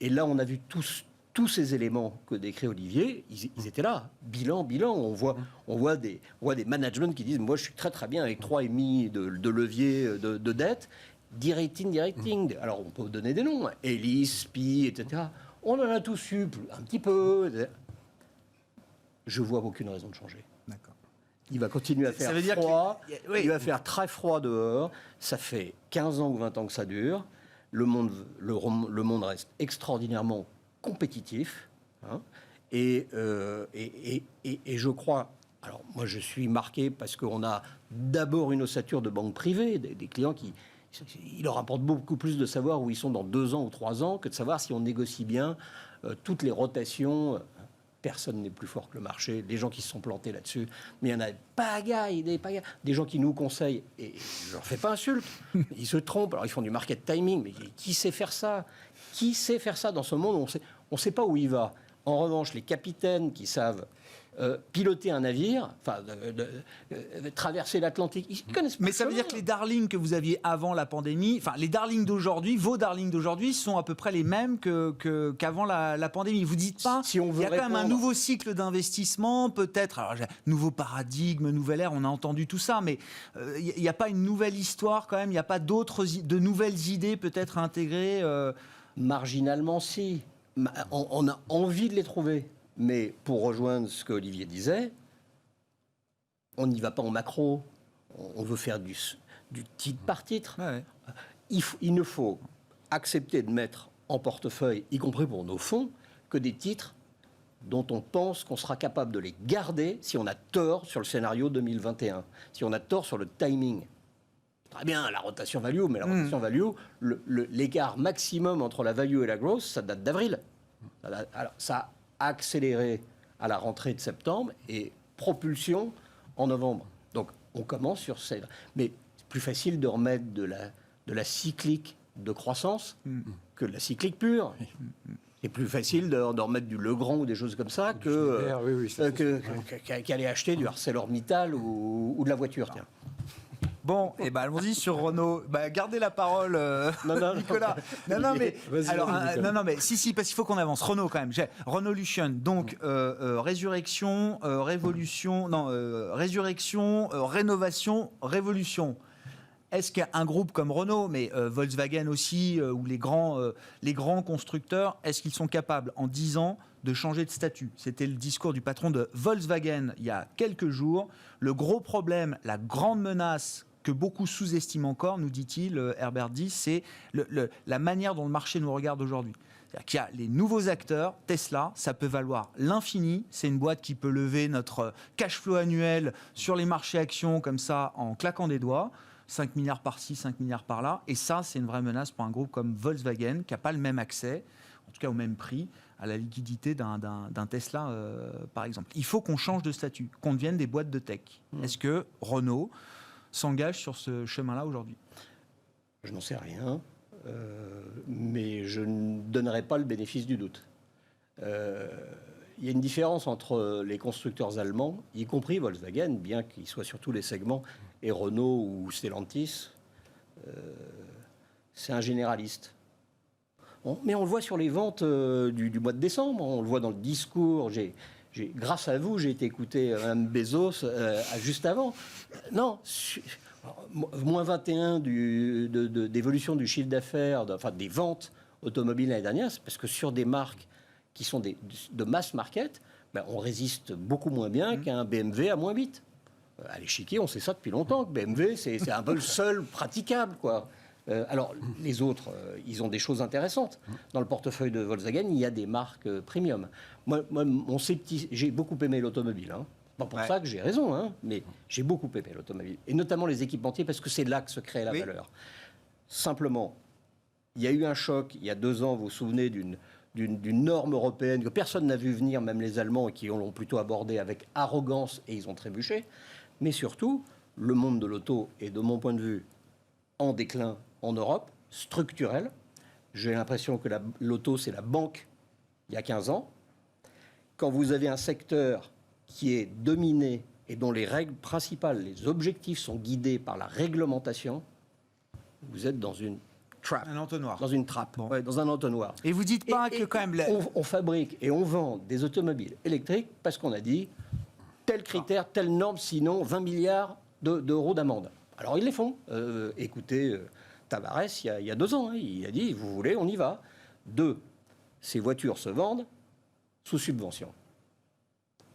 Et là, on a vu tous ces éléments que décrit Olivier, ils étaient là. Bilan. On voit des managements qui disent, moi, je suis très très bien avec 3,5 de levier de dette. Directing. Alors, on peut donner des noms. Elis, SPI, etc. On en a tous eu un petit peu. Je vois aucune raison de changer. D'accord. Il va continuer à faire froid. Il va faire très froid dehors. Ça fait 15 ans ou 20 ans que ça dure. Le monde reste extraordinairement compétitif. Hein, et je crois... Alors, moi, je suis marqué parce qu'on a d'abord une ossature de banques privées, des clients qui... Il leur apporte beaucoup plus de savoir où ils sont dans 2 ans ou 3 ans que de savoir si on négocie bien toutes les rotations. Personne n'est plus fort que le marché. Des gens qui se sont plantés là-dessus. Mais il y en a des gens qui nous conseillent. Et je ne leur fais pas insulte. Ils se trompent. Alors, ils font du market timing. Mais qui sait faire ça? Qui sait faire ça dans ce monde? On ne sait pas où il va. En revanche, les capitaines qui savent piloter un navire, traverser l'Atlantique, ils connaissent pas. Mais ça veut dire que les darlings que vous aviez avant la pandémie, enfin les darlings d'aujourd'hui, vos darlings d'aujourd'hui sont à peu près les mêmes qu'avant la pandémie. Vous dites pas, si on veut il y a quand même un nouveau cycle d'investissement, peut-être, alors nouveau paradigme, nouvelle ère, on a entendu tout ça, mais il n'y a pas une nouvelle histoire quand même, il n'y a pas de nouvelles idées peut-être à intégrer Marginalement, si. On a envie de les trouver. Mais pour rejoindre ce qu'Olivier disait, on n'y va pas en macro. On veut faire du titre par titre. Ouais. Il ne faut accepter de mettre en portefeuille, y compris pour nos fonds, que des titres dont on pense qu'on sera capable de les garder si on a tort sur le scénario 2021, si on a tort sur le timing. Très bien, la rotation value, mais la rotation value, l'écart maximum entre la value et la growth, ça date d'avril. Alors, ça a accéléré à la rentrée de septembre et propulsion en novembre. Donc, on commence sur ces... Mais c'est plus facile de remettre de la cyclique de croissance que de la cyclique pure. C'est plus facile de remettre du Legrand ou des choses comme ça qu'aller acheter du ArcelorMittal ou de la voiture. Tiens. Bon, et ben allons-y sur Renault. Gardez la parole, Nicolas. Non, mais si, parce qu'il faut qu'on avance. Renault quand même. Renaulution, donc résurrection, révolution, résurrection, rénovation, révolution. Est-ce qu'un groupe comme Renault, mais Volkswagen aussi, ou les grands constructeurs, est-ce qu'ils sont capables en 10 ans de changer de statut? C'était le discours du patron de Volkswagen il y a quelques jours. Le gros problème, la grande menace que beaucoup sous-estiment encore, nous dit-il, Herbert Diess, c'est la manière dont le marché nous regarde aujourd'hui. C'est-à-dire qu'il y a les nouveaux acteurs, Tesla, ça peut valoir l'infini, c'est une boîte qui peut lever notre cash flow annuel sur les marchés actions comme ça en claquant des doigts, 5 milliards par-ci, 5 milliards par-là, et ça c'est une vraie menace pour un groupe comme Volkswagen qui n'a pas le même accès, en tout cas au même prix, à la liquidité d'un Tesla, par exemple. Il faut qu'on change de statut, qu'on devienne des boîtes de tech. Est-ce que Renault s'engage sur ce chemin-là aujourd'hui? Je n'en sais rien, mais je ne donnerai pas le bénéfice du doute. Il y a une différence entre les constructeurs allemands, y compris Volkswagen, bien qu'ils soient sur tous les segments, et Renault ou Stellantis. C'est un généraliste. Mais on le voit sur les ventes du mois de décembre, on le voit dans le discours. Grâce à vous, j'ai été écouter Mme Bezos juste avant. Non, moins 21 d'évolution du chiffre d'affaires, des ventes automobiles l'année dernière, c'est parce que sur des marques qui sont de mass market, on résiste beaucoup moins bien qu'un BMW à moins 8. À l'échiquier, on sait ça depuis longtemps, que BMW, c'est un peu le seul praticable, quoi. Alors, les autres, ils ont des choses intéressantes. Dans le portefeuille de Volkswagen, il y a des marques premium. Moi j'ai beaucoup aimé l'automobile. Pas pour ça que j'ai raison, mais j'ai beaucoup aimé l'automobile. Et notamment les équipementiers, parce que c'est là que se crée la valeur. Simplement, il y a eu un choc, il y a 2 ans, vous vous souvenez d'une norme européenne que personne n'a vu venir, même les Allemands, et qui l'ont plutôt abordée avec arrogance, et ils ont trébuché. Mais surtout, le monde de l'auto est, de mon point de vue, en déclin en Europe, structurel. J'ai l'impression que l'auto, c'est la banque il y a 15 ans. Quand vous avez un secteur qui est dominé et dont les règles principales, les objectifs sont guidés par la réglementation, vous êtes dans une trap. Un entonnoir. Dans une trappe, dans un entonnoir. Et vous dites pas que quand même... On fabrique et on vend des automobiles électriques parce qu'on a dit tel critère, telle norme, sinon 20 milliards d'euros d'amende. Alors ils les font. Écoutez, Tavares, il y a 2 ans, il a dit, vous voulez, on y va. 2, ces voitures se vendent sous subvention.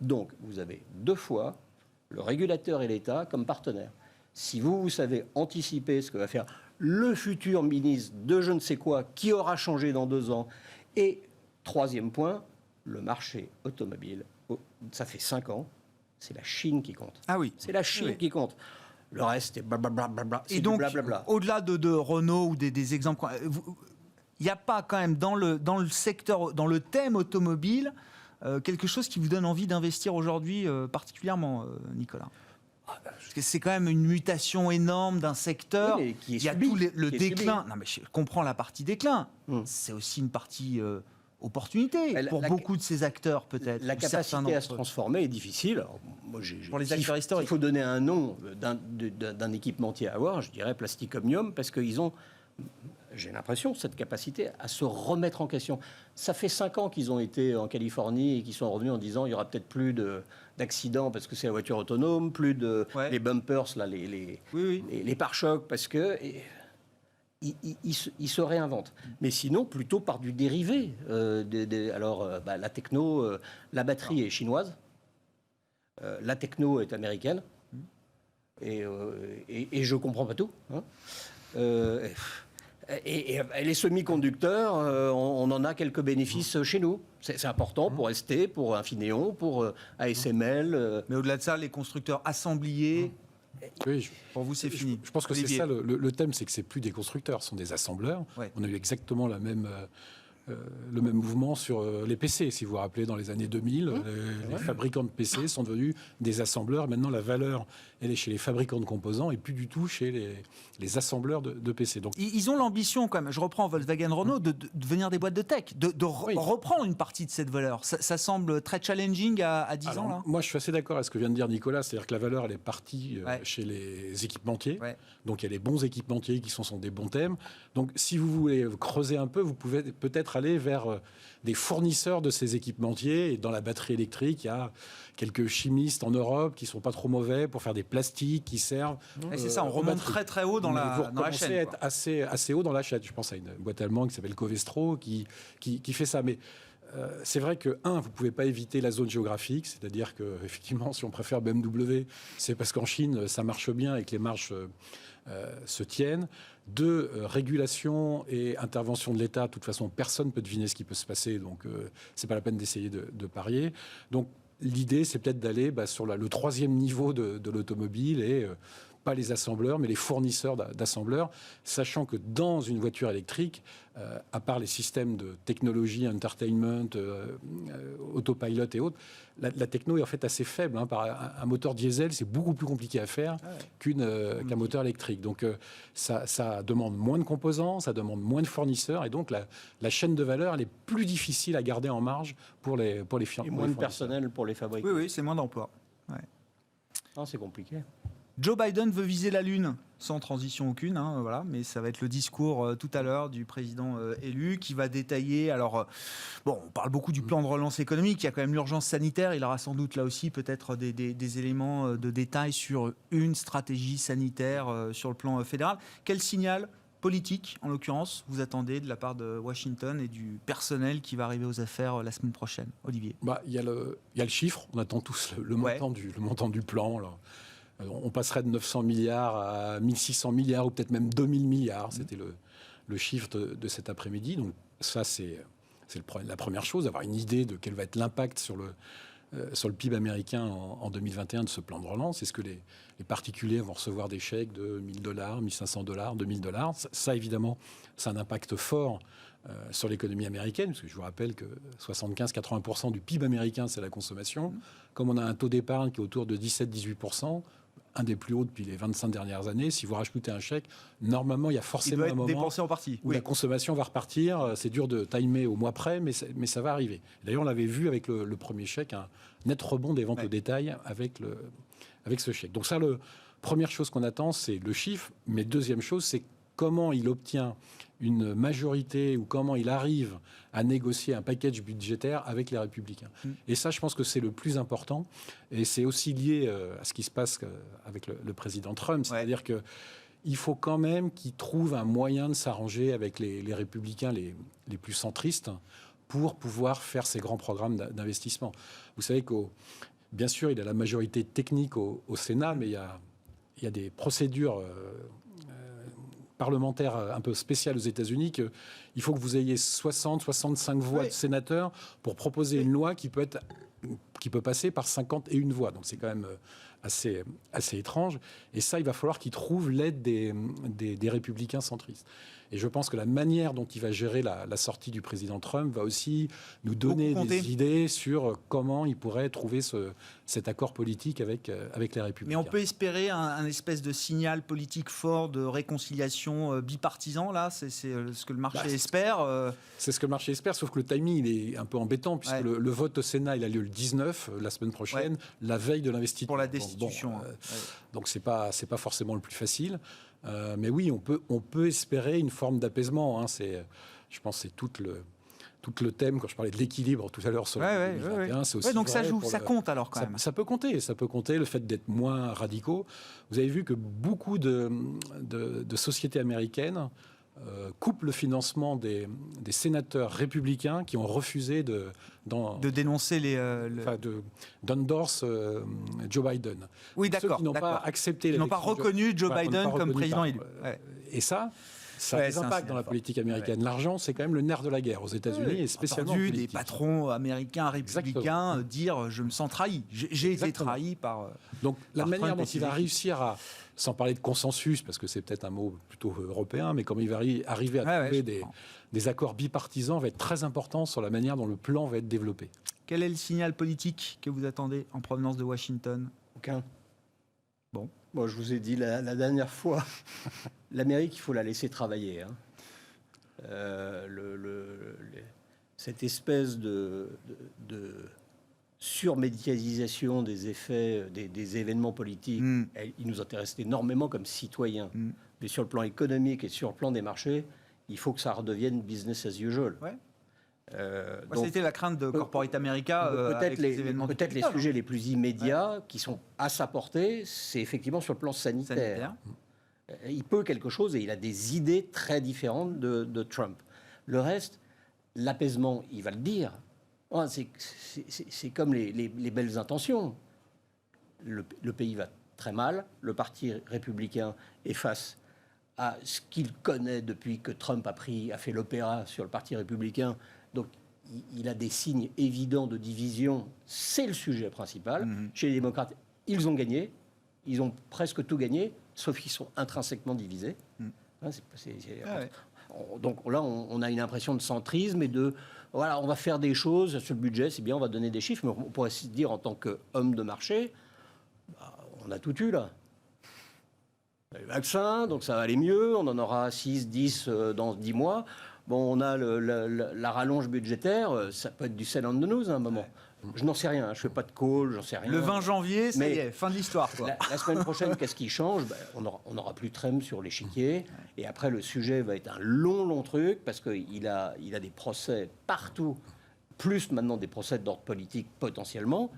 Donc, vous avez 2 fois le régulateur et l'État comme partenaires. Si vous savez anticiper ce que va faire le futur ministre de je ne sais quoi, qui aura changé dans 2 ans, et 3e point, le marché automobile, ça fait 5 ans, c'est la Chine qui compte. Ah oui. C'est la Chine qui compte. Le reste, c'est blablabla. Et donc, au-delà de Renault ou des exemples, il n'y a pas quand même dans le secteur, dans le thème automobile, quelque chose qui vous donne envie d'investir aujourd'hui particulièrement, Nicolas? Parce que c'est quand même une mutation énorme d'un secteur. Oui, qui est il y a subi, tout le qui est déclin. subi. Non, mais je comprends la partie déclin. C'est aussi une partie opportunité pour beaucoup de ces acteurs, peut-être. La capacité à se transformer est difficile. Alors, moi, pour les acteurs historiques. Il faut donner un nom d'un équipementier à avoir, je dirais Plastic Omnium, parce qu'ils ont, j'ai l'impression, cette capacité à se remettre en question. Ça fait 5 ans qu'ils ont été en Californie et qu'ils sont revenus en disant il y aura peut-être plus d'accidents parce que c'est la voiture autonome, plus de les bumpers, là, les pare-chocs, parce que ils se réinventent. Mais sinon, plutôt par du dérivé. La techno, la batterie est chinoise, la techno est américaine, et je comprends pas tout. Et les semi-conducteurs, on en a quelques bénéfices chez nous. C'est important pour ST, pour Infineon, pour ASML. Mais au-delà de ça, les constructeurs assembliers, pour vous, c'est fini. Je pense que c'est ça le thème, c'est que c'est plus des constructeurs, ce sont des assembleurs. On a eu exactement le même mouvement sur les PC. Si vous vous rappelez, dans les années 2000, les fabricants de PC sont devenus des assembleurs. Maintenant, la valeur, elle est chez les fabricants de composants et plus du tout chez les assembleurs de PC. Donc, ils ont l'ambition, quand même, je reprends Volkswagen Renault, de devenir des boîtes de tech, de reprendre une partie de cette valeur. Ça semble très challenging à 10 ans, là. Moi, je suis assez d'accord avec ce que vient de dire Nicolas. C'est-à-dire que la valeur, elle est partie chez les équipementiers. Donc, il y a les bons équipementiers qui sont des bons thèmes. Donc, si vous voulez creuser un peu, vous pouvez peut-être aller vers des fournisseurs de ces équipementiers. Et dans la batterie électrique, il y a quelques chimistes en Europe qui sont pas trop mauvais pour faire des plastiques qui servent. C'est ça, on remonte très très haut dans la chaîne. Vous commencez à être assez haut dans la chaîne. Je pense à une boîte allemande qui s'appelle Covestro qui fait ça. Mais c'est vrai que, vous pouvez pas éviter la zone géographique, c'est-à-dire que effectivement, si on préfère BMW, c'est parce qu'en Chine, ça marche bien et que les marges se tiennent. 2, régulation et intervention de l'État. De toute façon, personne ne peut deviner ce qui peut se passer, donc c'est pas la peine d'essayer de parier. Donc l'idée, c'est peut-être d'aller sur le 3e niveau de l'automobile et pas les assembleurs, mais les fournisseurs d'assembleurs, sachant que dans une voiture électrique, à part les systèmes de technologie, entertainment, autopilot et autres, la techno est en fait assez faible. Par un moteur diesel, c'est beaucoup plus compliqué à faire qu'un moteur électrique. Donc ça demande moins de composants, ça demande moins de fournisseurs, et donc la chaîne de valeur, elle est plus difficile à garder en marge pour les fournisseurs. Et moins de personnel pour les fabricants. Oui, c'est moins d'emplois. C'est compliqué. Joe Biden veut viser la Lune, sans transition aucune, mais ça va être le discours tout à l'heure du président élu qui va détailler. Alors, on parle beaucoup du plan de relance économique, il y a quand même l'urgence sanitaire, il aura sans doute là aussi peut-être des éléments de détail sur une stratégie sanitaire sur le plan fédéral. Quel signal politique, en l'occurrence, vous attendez de la part de Washington et du personnel qui va arriver aux affaires la semaine prochaine? Olivier. Il y a le chiffre, on attend tous le montant du plan. Là. On passerait de 900 milliards à 1600 milliards ou peut-être même 2000 milliards. C'était le chiffre de cet après-midi. Donc ça, c'est la première chose, avoir une idée de quel va être l'impact sur le PIB américain en 2021 de ce plan de relance. Est-ce que les particuliers vont recevoir des chèques de $1000, $1500, $2000 ? Ça, évidemment, c'est un impact fort sur l'économie américaine, parce que je vous rappelle que 75-80% du PIB américain, c'est la consommation. Comme on a un taux d'épargne qui est autour de 17-18%, un des plus hauts depuis les 25 dernières années, si vous rajoutez un chèque, normalement, il y a forcément un moment dépensé en partie. où la consommation va repartir. C'est dur de timer au mois près, mais ça va arriver. D'ailleurs, on l'avait vu avec le premier chèque, un net rebond des ventes au détail avec ce chèque. Donc ça, première chose qu'on attend, c'est le chiffre. Mais deuxième chose, c'est comment il obtient une majorité ou comment il arrive à négocier un package budgétaire avec les Républicains. Et ça, je pense que c'est le plus important. Et c'est aussi lié à ce qui se passe avec le président Trump. C'est-à-dire qu'il faut quand même qu'il trouve un moyen de s'arranger avec les Républicains les plus centristes pour pouvoir faire ces grands programmes d'investissement. Vous savez bien sûr, il a la majorité technique au Sénat, mais il y a des procédures parlementaires un peu spéciales aux États-Unis qu'il faut que vous ayez 60-65 voix de sénateurs pour proposer une loi qui peut passer par 51 voix. Donc c'est quand même assez étrange. Et ça, il va falloir qu'il trouve l'aide des républicains centristes. Et je pense que la manière dont il va gérer la sortie du président Trump va aussi nous donner des idées sur comment il pourrait trouver cet accord politique avec les Républicains. Mais on peut espérer un espèce de signal politique fort de réconciliation bipartisan, là. C'est ce que le marché espère. C'est ce que le marché espère, sauf que le timing, il est un peu embêtant, puisque le vote au Sénat, il a lieu le 19, la semaine prochaine, la veille de l'investiture. Pour la destitution. Donc c'est pas forcément le plus facile. Mais oui, on peut espérer une forme d'apaisement. Je pense que c'est tout le thème, quand je parlais de l'équilibre tout à l'heure sur 2021, c'est aussi donc vrai ça compte alors quand même. Ça peut compter, le fait d'être moins radicaux. Vous avez vu que beaucoup de sociétés américaines coupent le financement des sénateurs républicains qui ont refusé de dénoncer d'endorse Joe Biden. Oui, d'accord. Ceux qui n'ont pas accepté, qui n'ont pas reconnu Joe Biden comme président élu. Et ça a des impacts dans la politique américaine. L'argent, c'est quand même le nerf de la guerre aux États-Unis, et spécialement en politique. Des patrons américains républicains dire je me sens trahi. J'ai été trahi par. Donc la manière dont il va réussir sans parler de consensus, parce que c'est peut-être un mot plutôt européen, mais comment il va arriver à trouver des accords bipartisans va être très important sur la manière dont le plan va être développé. Quel est le signal politique que vous attendez en provenance de Washington ? Aucun. Bon. Moi, je vous ai dit la dernière fois, l'Amérique, il faut la laisser travailler. Cette espèce de surmédiatisation des effets des événements politiques, il nous intéresse énormément comme citoyens. Mais sur le plan économique et sur le plan des marchés, il faut que ça redevienne business as usual. Donc, c'était la crainte de Corporate America. Peut-être les sujets les plus immédiats qui sont à sa portée, c'est effectivement sur le plan sanitaire. Il peut quelque chose et il a des idées très différentes de Trump. Le reste, l'apaisement, il va le dire. C'est comme les belles intentions. Le pays va très mal. Le Parti républicain est face à ce qu'il connaît depuis que Trump a fait l'opéra sur le Parti républicain. Donc, il a des signes évidents de division. C'est le sujet principal. Chez les démocrates, ils ont gagné. Ils ont presque tout gagné, sauf qu'ils sont intrinsèquement divisés. Donc là, on a une impression de centrisme et on va faire des choses sur le budget, c'est bien, on va donner des chiffres, mais on pourrait se dire en tant qu'homme de marché, on a tout eu là. Les vaccins, donc ça va aller mieux, on en aura 6, 10 dans 10 mois. Bon, on a la rallonge budgétaire, ça peut être du sell on the news à un moment. Je n'en sais rien, je ne fais pas de call, j'en sais rien. Le 20 janvier, ça y est, fin de l'histoire. La semaine prochaine, qu'est-ce qui change ? On n'aura plus Trump sur l'échiquier. Et après, le sujet va être un long truc, parce qu'il a des procès partout, plus maintenant des procès d'ordre politique potentiellement.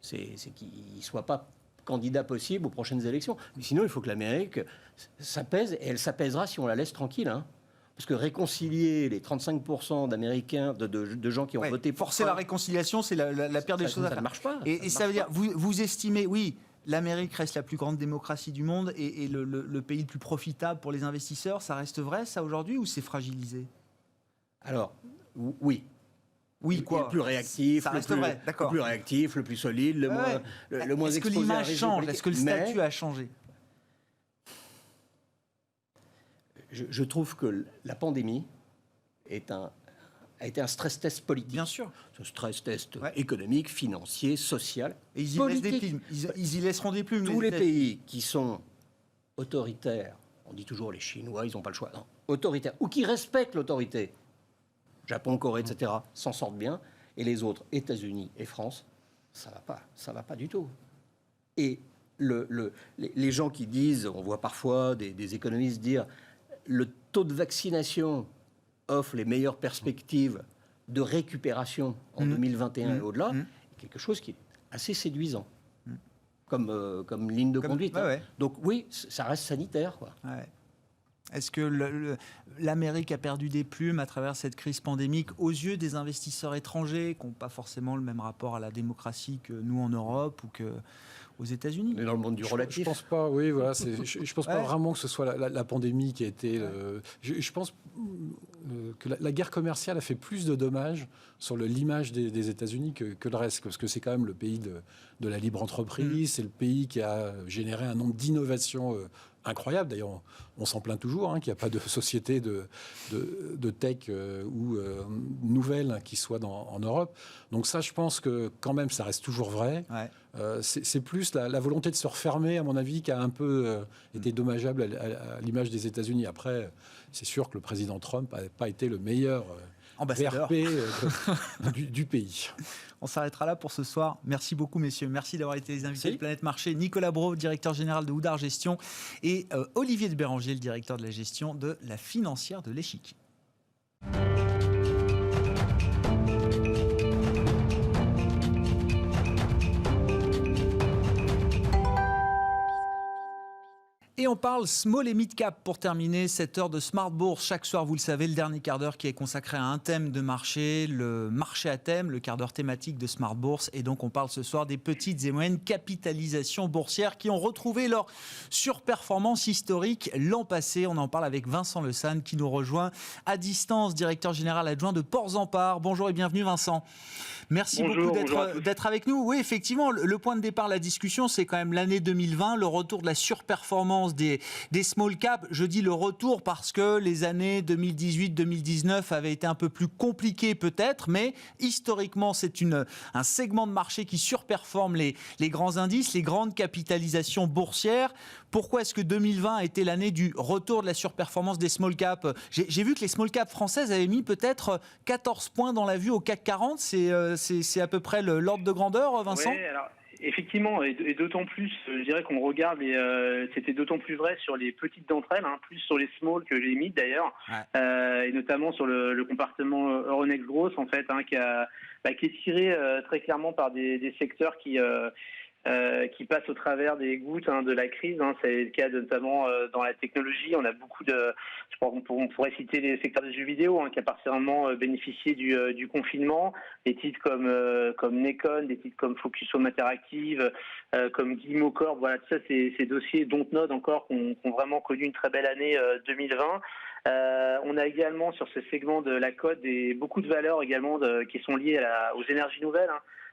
C'est qu'il ne soit pas candidat possible aux prochaines élections. Mais sinon, il faut que l'Amérique s'apaise, et elle s'apaisera si on la laisse tranquille. Parce que réconcilier les 35% d'Américains, de gens qui ont voté pour forcer la réconciliation, c'est la pire des choses à faire. Ça ne marche pas. Et ça veut dire, vous estimez, l'Amérique reste la plus grande démocratie du monde et le pays le plus profitable pour les investisseurs. Ça reste vrai, ça, aujourd'hui, ou c'est fragilisé? Alors, oui. Oui, quoi. Le plus réactif, Ça reste vrai, d'accord. le plus réactif, le plus solide, le moins Est-ce que exposé à l'image risque change? politique. Est-ce que le statut a changé? Je trouve que la pandémie a été un stress test politique. Bien sûr. Ce stress test économique, financier, social, Et ils y laissent des plumes. Ils y laisseront des plumes. Tous les pays qui sont autoritaires, on dit toujours les Chinois, ils n'ont pas le choix, non, autoritaires, ou qui respectent l'autorité, Japon, Corée, etc., s'en sortent bien, et les autres, États-Unis et France, ça va pas du tout. Et les gens qui disent, on voit parfois des économistes dire, le taux de vaccination offre les meilleures perspectives de récupération en 2021 et au-delà, quelque chose qui est assez séduisant comme ligne de conduite. Ouais. Donc oui, ça reste sanitaire, quoi. Ouais. Est-ce que l'Amérique a perdu des plumes à travers cette crise pandémique aux yeux des investisseurs étrangers qui n'ont pas forcément le même rapport à la démocratie que nous en Europe ou qu'aux États-Unis? On est dans le monde du relatif. Je pense pas, oui, voilà. Je pense pas vraiment que ce soit la pandémie qui a été... Je pense que la guerre commerciale a fait plus de dommages sur l'image des États-Unis que le reste, parce que c'est quand même le pays de la libre entreprise, c'est le pays qui a généré un nombre d'innovations incroyable. D'ailleurs, on s'en plaint toujours qu'il n'y a pas de société de tech ou nouvelle qui soit en Europe. Donc ça, je pense que quand même, ça reste toujours vrai. Ouais. C'est plus la volonté de se refermer, à mon avis, qui a un peu été dommageable à l'image des États-Unis. Après, c'est sûr que le président Trump n'a pas été le meilleur ambassadeur du pays. On s'arrêtera là pour ce soir. Merci beaucoup, messieurs. Merci d'avoir été les invités de Planète Marché. Nicolas Brault, directeur général de Oudart Gestion, et Olivier de Béranger, le directeur de la gestion de la financière de l'Échiquier. Et on parle small et mid cap pour terminer cette heure de Smart Bourse. Chaque soir, vous le savez, le dernier quart d'heure qui est consacré à un thème de marché, le marché à thème, le quart d'heure thématique de Smart Bourse. Et donc, on parle ce soir des petites et moyennes capitalisations boursières qui ont retrouvé leur surperformance historique l'an passé. On en parle avec Vincent Le San qui nous rejoint à distance, directeur général adjoint de Ports-en-Par. Bonjour et bienvenue, Vincent. Merci beaucoup d'être avec nous. Oui, effectivement, le point de départ de la discussion, c'est quand même l'année 2020, le retour de la surperformance des small caps. Je dis le retour parce que les années 2018-2019 avaient été un peu plus compliquées peut-être, mais historiquement, c'est un segment de marché qui surperforme les grands indices, les grandes capitalisations boursières. Pourquoi est-ce que 2020 a été l'année du retour de la surperformance des small caps? J'ai vu que les small caps françaises avaient mis peut-être 14 points dans la vue au CAC 40. C'est à peu près l'ordre de grandeur, Vincent? Oui, alors effectivement, et d'autant plus, je dirais qu'on regarde, c'était d'autant plus vrai sur les petites d'entre elles, plus sur les small que les mid d'ailleurs, et notamment sur le compartiment Euronext Growth en fait, qui est tiré très clairement par des secteurs qui passent au travers des gouttes de la crise. C'est le cas notamment dans la technologie. On a beaucoup je crois qu'on pourrait citer les secteurs des jeux vidéo qui a particulièrement bénéficié du confinement. Des titres comme Nekon, des titres comme Focus Home Interactive, comme Guillemot Corp. Voilà, tout ça, ces dossiers Dontnod encore qui ont vraiment connu une très belle année 2020. On a également sur ce segment de la cote beaucoup de valeurs également qui sont liées aux énergies nouvelles.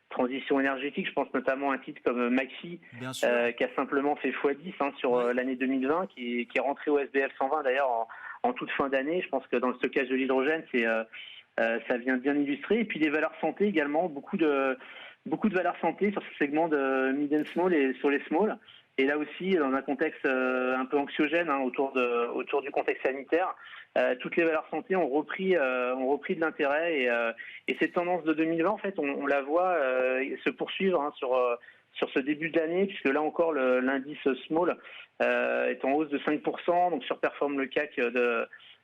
Transition énergétique, je pense notamment à un titre comme Maxi, qui a simplement fait x10 sur l'année 2020, qui est rentré au SBF 120 d'ailleurs en toute fin d'année. Je pense que dans le stockage de l'hydrogène, ça vient bien illustrer. Et puis les valeurs santé également, beaucoup de valeurs santé sur ce segment de mid and small et sur les small. Et là aussi, dans un contexte un peu anxiogène autour du contexte sanitaire, toutes les valeurs santé ont repris de l'intérêt et cette tendance de 2020, en fait, on la voit se poursuivre sur ce début de l'année, puisque là encore l'indice small est en hausse de 5%, donc surperforme le CAC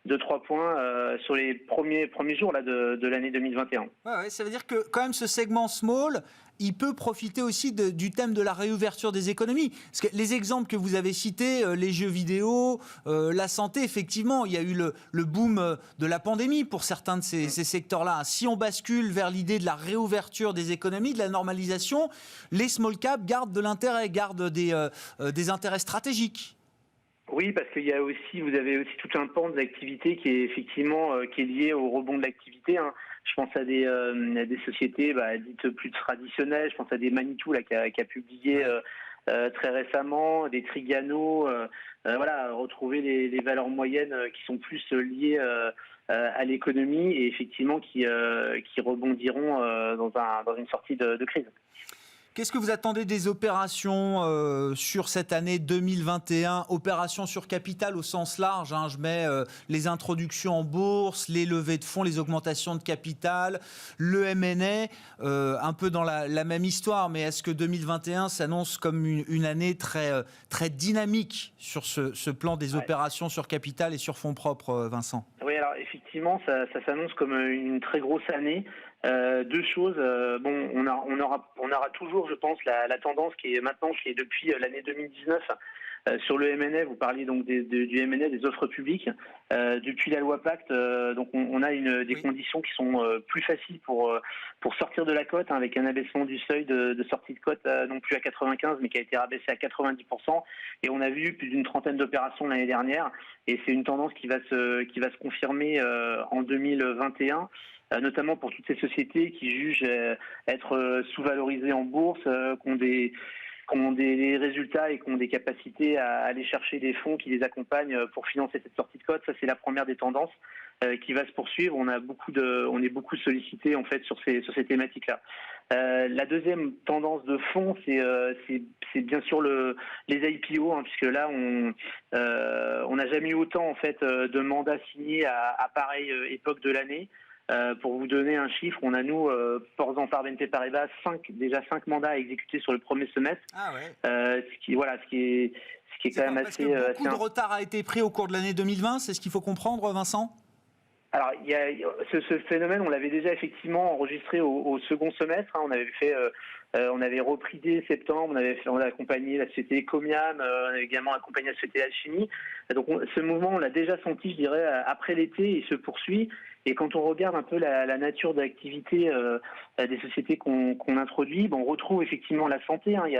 2-3 points sur les premiers jours là, de l'année 2021. Ouais, ça veut dire que quand même ce segment small, il peut profiter aussi du thème de la réouverture des économies. Parce que les exemples que vous avez cités, les jeux vidéo, la santé, effectivement, il y a eu le boom de la pandémie pour certains de ces secteurs-là. Si on bascule vers l'idée de la réouverture des économies, de la normalisation, les small caps gardent de l'intérêt, gardent des intérêts stratégiques. Oui, parce qu'il y a aussi, vous avez aussi tout un pan de l'activité qui est effectivement qui est lié au rebond de l'activité. Hein. Je pense à des sociétés dites plus traditionnelles. Je pense à des Manitou là, qui a publié très récemment, des Trigano. Retrouver les valeurs moyennes qui sont plus liées à l'économie et effectivement qui rebondiront dans une sortie de crise. Qu'est-ce que vous attendez des opérations sur cette année 2021 ? Opérations sur capital au sens large, hein, je mets les introductions en bourse, les levées de fonds, les augmentations de capital, le M&A, un peu dans la même histoire, mais est-ce que 2021 s'annonce comme une année très, très dynamique sur ce plan des opérations sur capital et sur fonds propres, Vincent ? Oui, alors effectivement, ça s'annonce comme une très grosse année. Deux choses. On aura toujours, je pense, la tendance qui est depuis l'année 2019 sur le M&A. Vous parliez donc du M&A, des offres publiques. Depuis la loi Pacte, donc on a des conditions qui sont plus faciles pour sortir de la cote, hein, avec un abaissement du seuil de sortie de cote, non plus à 95, mais qui a été rabaissé à 90%. Et on a vu plus d'une trentaine d'opérations l'année dernière. Et c'est une tendance qui va se confirmer en 2021. Notamment pour toutes ces sociétés qui jugent être sous-valorisées en bourse, qui ont des résultats et qui ont des capacités à aller chercher des fonds qui les accompagnent pour financer cette sortie de cote. Ça, c'est la première des tendances qui va se poursuivre. On est beaucoup sollicité en fait sur ces thématiques-là. La deuxième tendance de fond, c'est bien sûr les IPO, hein, puisque là on n'a jamais eu autant en fait de mandats signés à pareille époque de l'année. Pour vous donner un chiffre, on a nous, par BNP Paribas, 5 mandats à exécuter sur le premier semestre. Ah ouais. Ce qui est quand même assez. Beaucoup de retard a été pris au cours de l'année 2020. C'est ce qu'il faut comprendre, Vincent ? Alors, il y a ce phénomène, on l'avait déjà effectivement enregistré au second semestre. Hein, on avait repris dès septembre, on a accompagné la société Ecomiam, on a également accompagné la société Alchimie. Donc ce mouvement, on l'a déjà senti, je dirais, après l'été, et se poursuit. Et quand on regarde un peu la nature d'activité des sociétés qu'on introduit, on retrouve effectivement la santé. Hein. Il y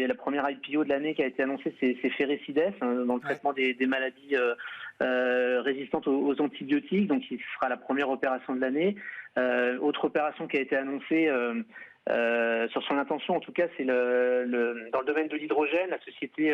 a la première IPO de l'année qui a été annoncée, c'est Ferrecides, hein, dans le traitement des maladies résistantes aux antibiotiques. Donc, il sera la première opération de l'année. Autre opération qui a été annoncée sur son intention, en tout cas, c'est dans le domaine de l'hydrogène, la société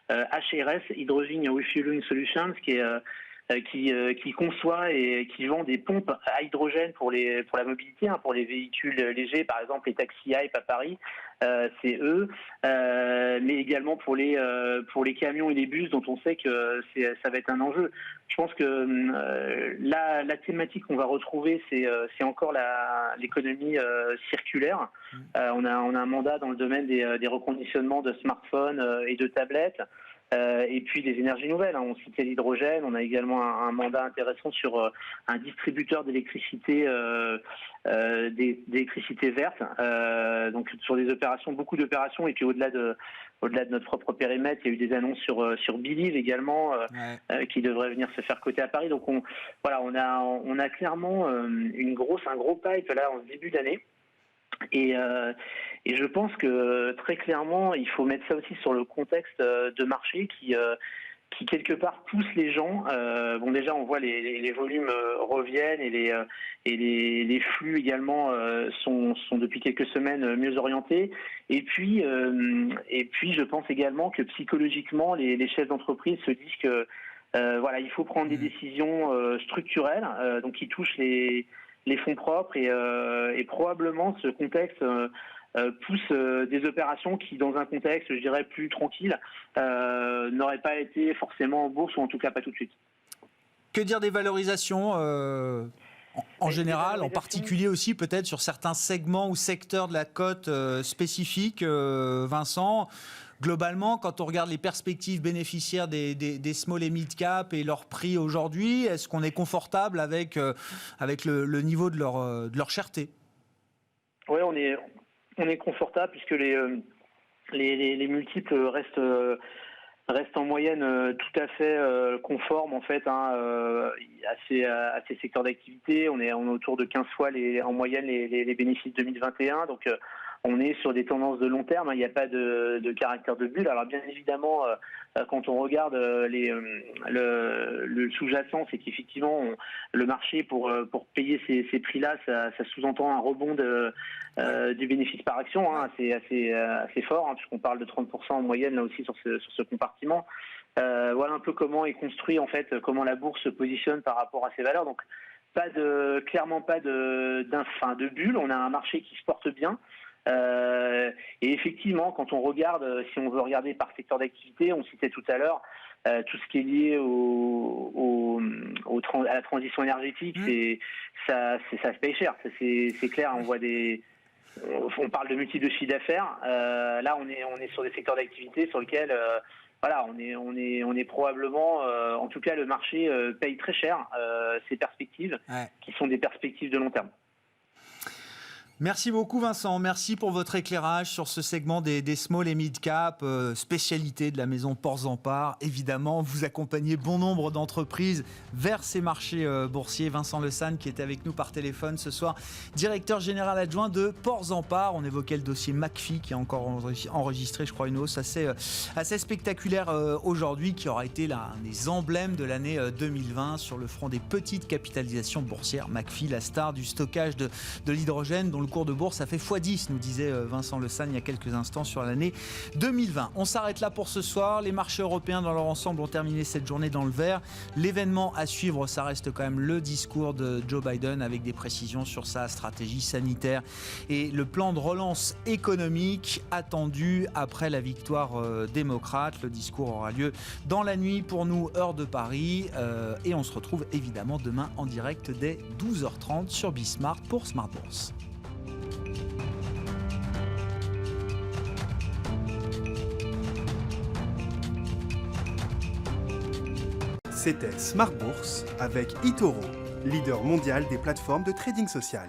HRS, Hydrogen Refueling Solutions, qui conçoit et qui vend des pompes à hydrogène pour la mobilité, hein, pour les véhicules légers, par exemple les taxis Hype à Paris, c'est eux, mais également pour les camions et les bus, dont on sait que ça va être un enjeu. Je pense que la thématique qu'on va retrouver, c'est encore l'économie circulaire. On a un mandat dans le domaine des reconditionnements de smartphones et de tablettes. Et puis des énergies nouvelles, hein. On citait l'hydrogène, on a également un mandat intéressant sur un distributeur d'électricité d'électricité verte, donc sur des opérations, beaucoup d'opérations, et puis au-delà de notre propre périmètre, il y a eu des annonces sur Believe également, qui devraient venir se faire coter à Paris. Donc on a clairement un gros pipe là en début d'année. Et je pense que très clairement, il faut mettre ça aussi sur le contexte de marché qui quelque part pousse les gens. Déjà, on voit les volumes reviennent et les flux également sont depuis quelques semaines mieux orientés. Et puis, je pense également que psychologiquement, les chefs d'entreprise se disent que il faut prendre des décisions structurelles, donc qui touchent les fonds propres et probablement ce contexte pousse des opérations qui, dans un contexte, je dirais, plus tranquille, n'auraient pas été forcément en bourse, ou en tout cas pas tout de suite. Que dire des valorisations en général, en particulier aussi peut-être sur certains segments ou secteurs de la cote spécifiques, Vincent? globalement, quand on regarde les perspectives bénéficiaires des small et mid cap et leur prix aujourd'hui, est-ce qu'on est confortable avec le niveau de leur cherté? Oui, on est confortable puisque les multiples restent en moyenne tout à fait conformes en fait à ces secteurs d'activité. On est autour de 15 fois en moyenne les bénéfices 2021. Donc on est sur des tendances de long terme. Il n'y a pas de caractère de bulle. Alors bien évidemment, quand on regarde le sous-jacent, c'est qu'effectivement le marché pour payer ces prix-là, ça sous-entend un rebond du bénéfice par action, assez fort, puisqu'on parle de 30% en moyenne là aussi sur ce compartiment. Voilà un peu comment est construit en fait, comment la bourse se positionne par rapport à ces valeurs. Donc clairement pas de bulle. On a un marché qui se porte bien. Et effectivement, quand on regarde, si on veut regarder par secteur d'activité, on citait tout à l'heure tout ce qui est lié à la transition énergétique, ça se paye cher. C'est clair. On parle de multiples de chiffre d'affaires. Là, on est sur des secteurs d'activité sur lesquels, on est probablement, en tout cas, le marché paye très cher ces perspectives, qui sont des perspectives de long terme. Merci beaucoup Vincent, merci pour votre éclairage sur ce segment des small et mid cap, spécialité de la maison Portzamparc. Évidemment, vous accompagnez bon nombre d'entreprises vers ces marchés boursiers. Vincent Le San qui était avec nous par téléphone ce soir, directeur général adjoint de Portzamparc. On évoquait le dossier McPhy qui a encore enregistré, je crois, une hausse assez spectaculaire aujourd'hui, qui aura été l'un des emblèmes de l'année 2020 sur le front des petites capitalisations boursières. McPhy, la star du stockage de l'hydrogène, dont le cours de bourse a fait x10, nous disait Vincent Le San il y a quelques instants sur l'année 2020. On s'arrête là pour ce soir. Les marchés européens dans leur ensemble ont terminé cette journée dans le vert. L'événement à suivre, ça reste quand même le discours de Joe Biden avec des précisions sur sa stratégie sanitaire et le plan de relance économique attendu après la victoire démocrate. Le discours aura lieu dans la nuit pour nous, heure de Paris. Et on se retrouve évidemment demain en direct dès 12h30 sur Bismart pour Smart Bourse. C'était Smart Bourse avec eToro, leader mondial des plateformes de trading social.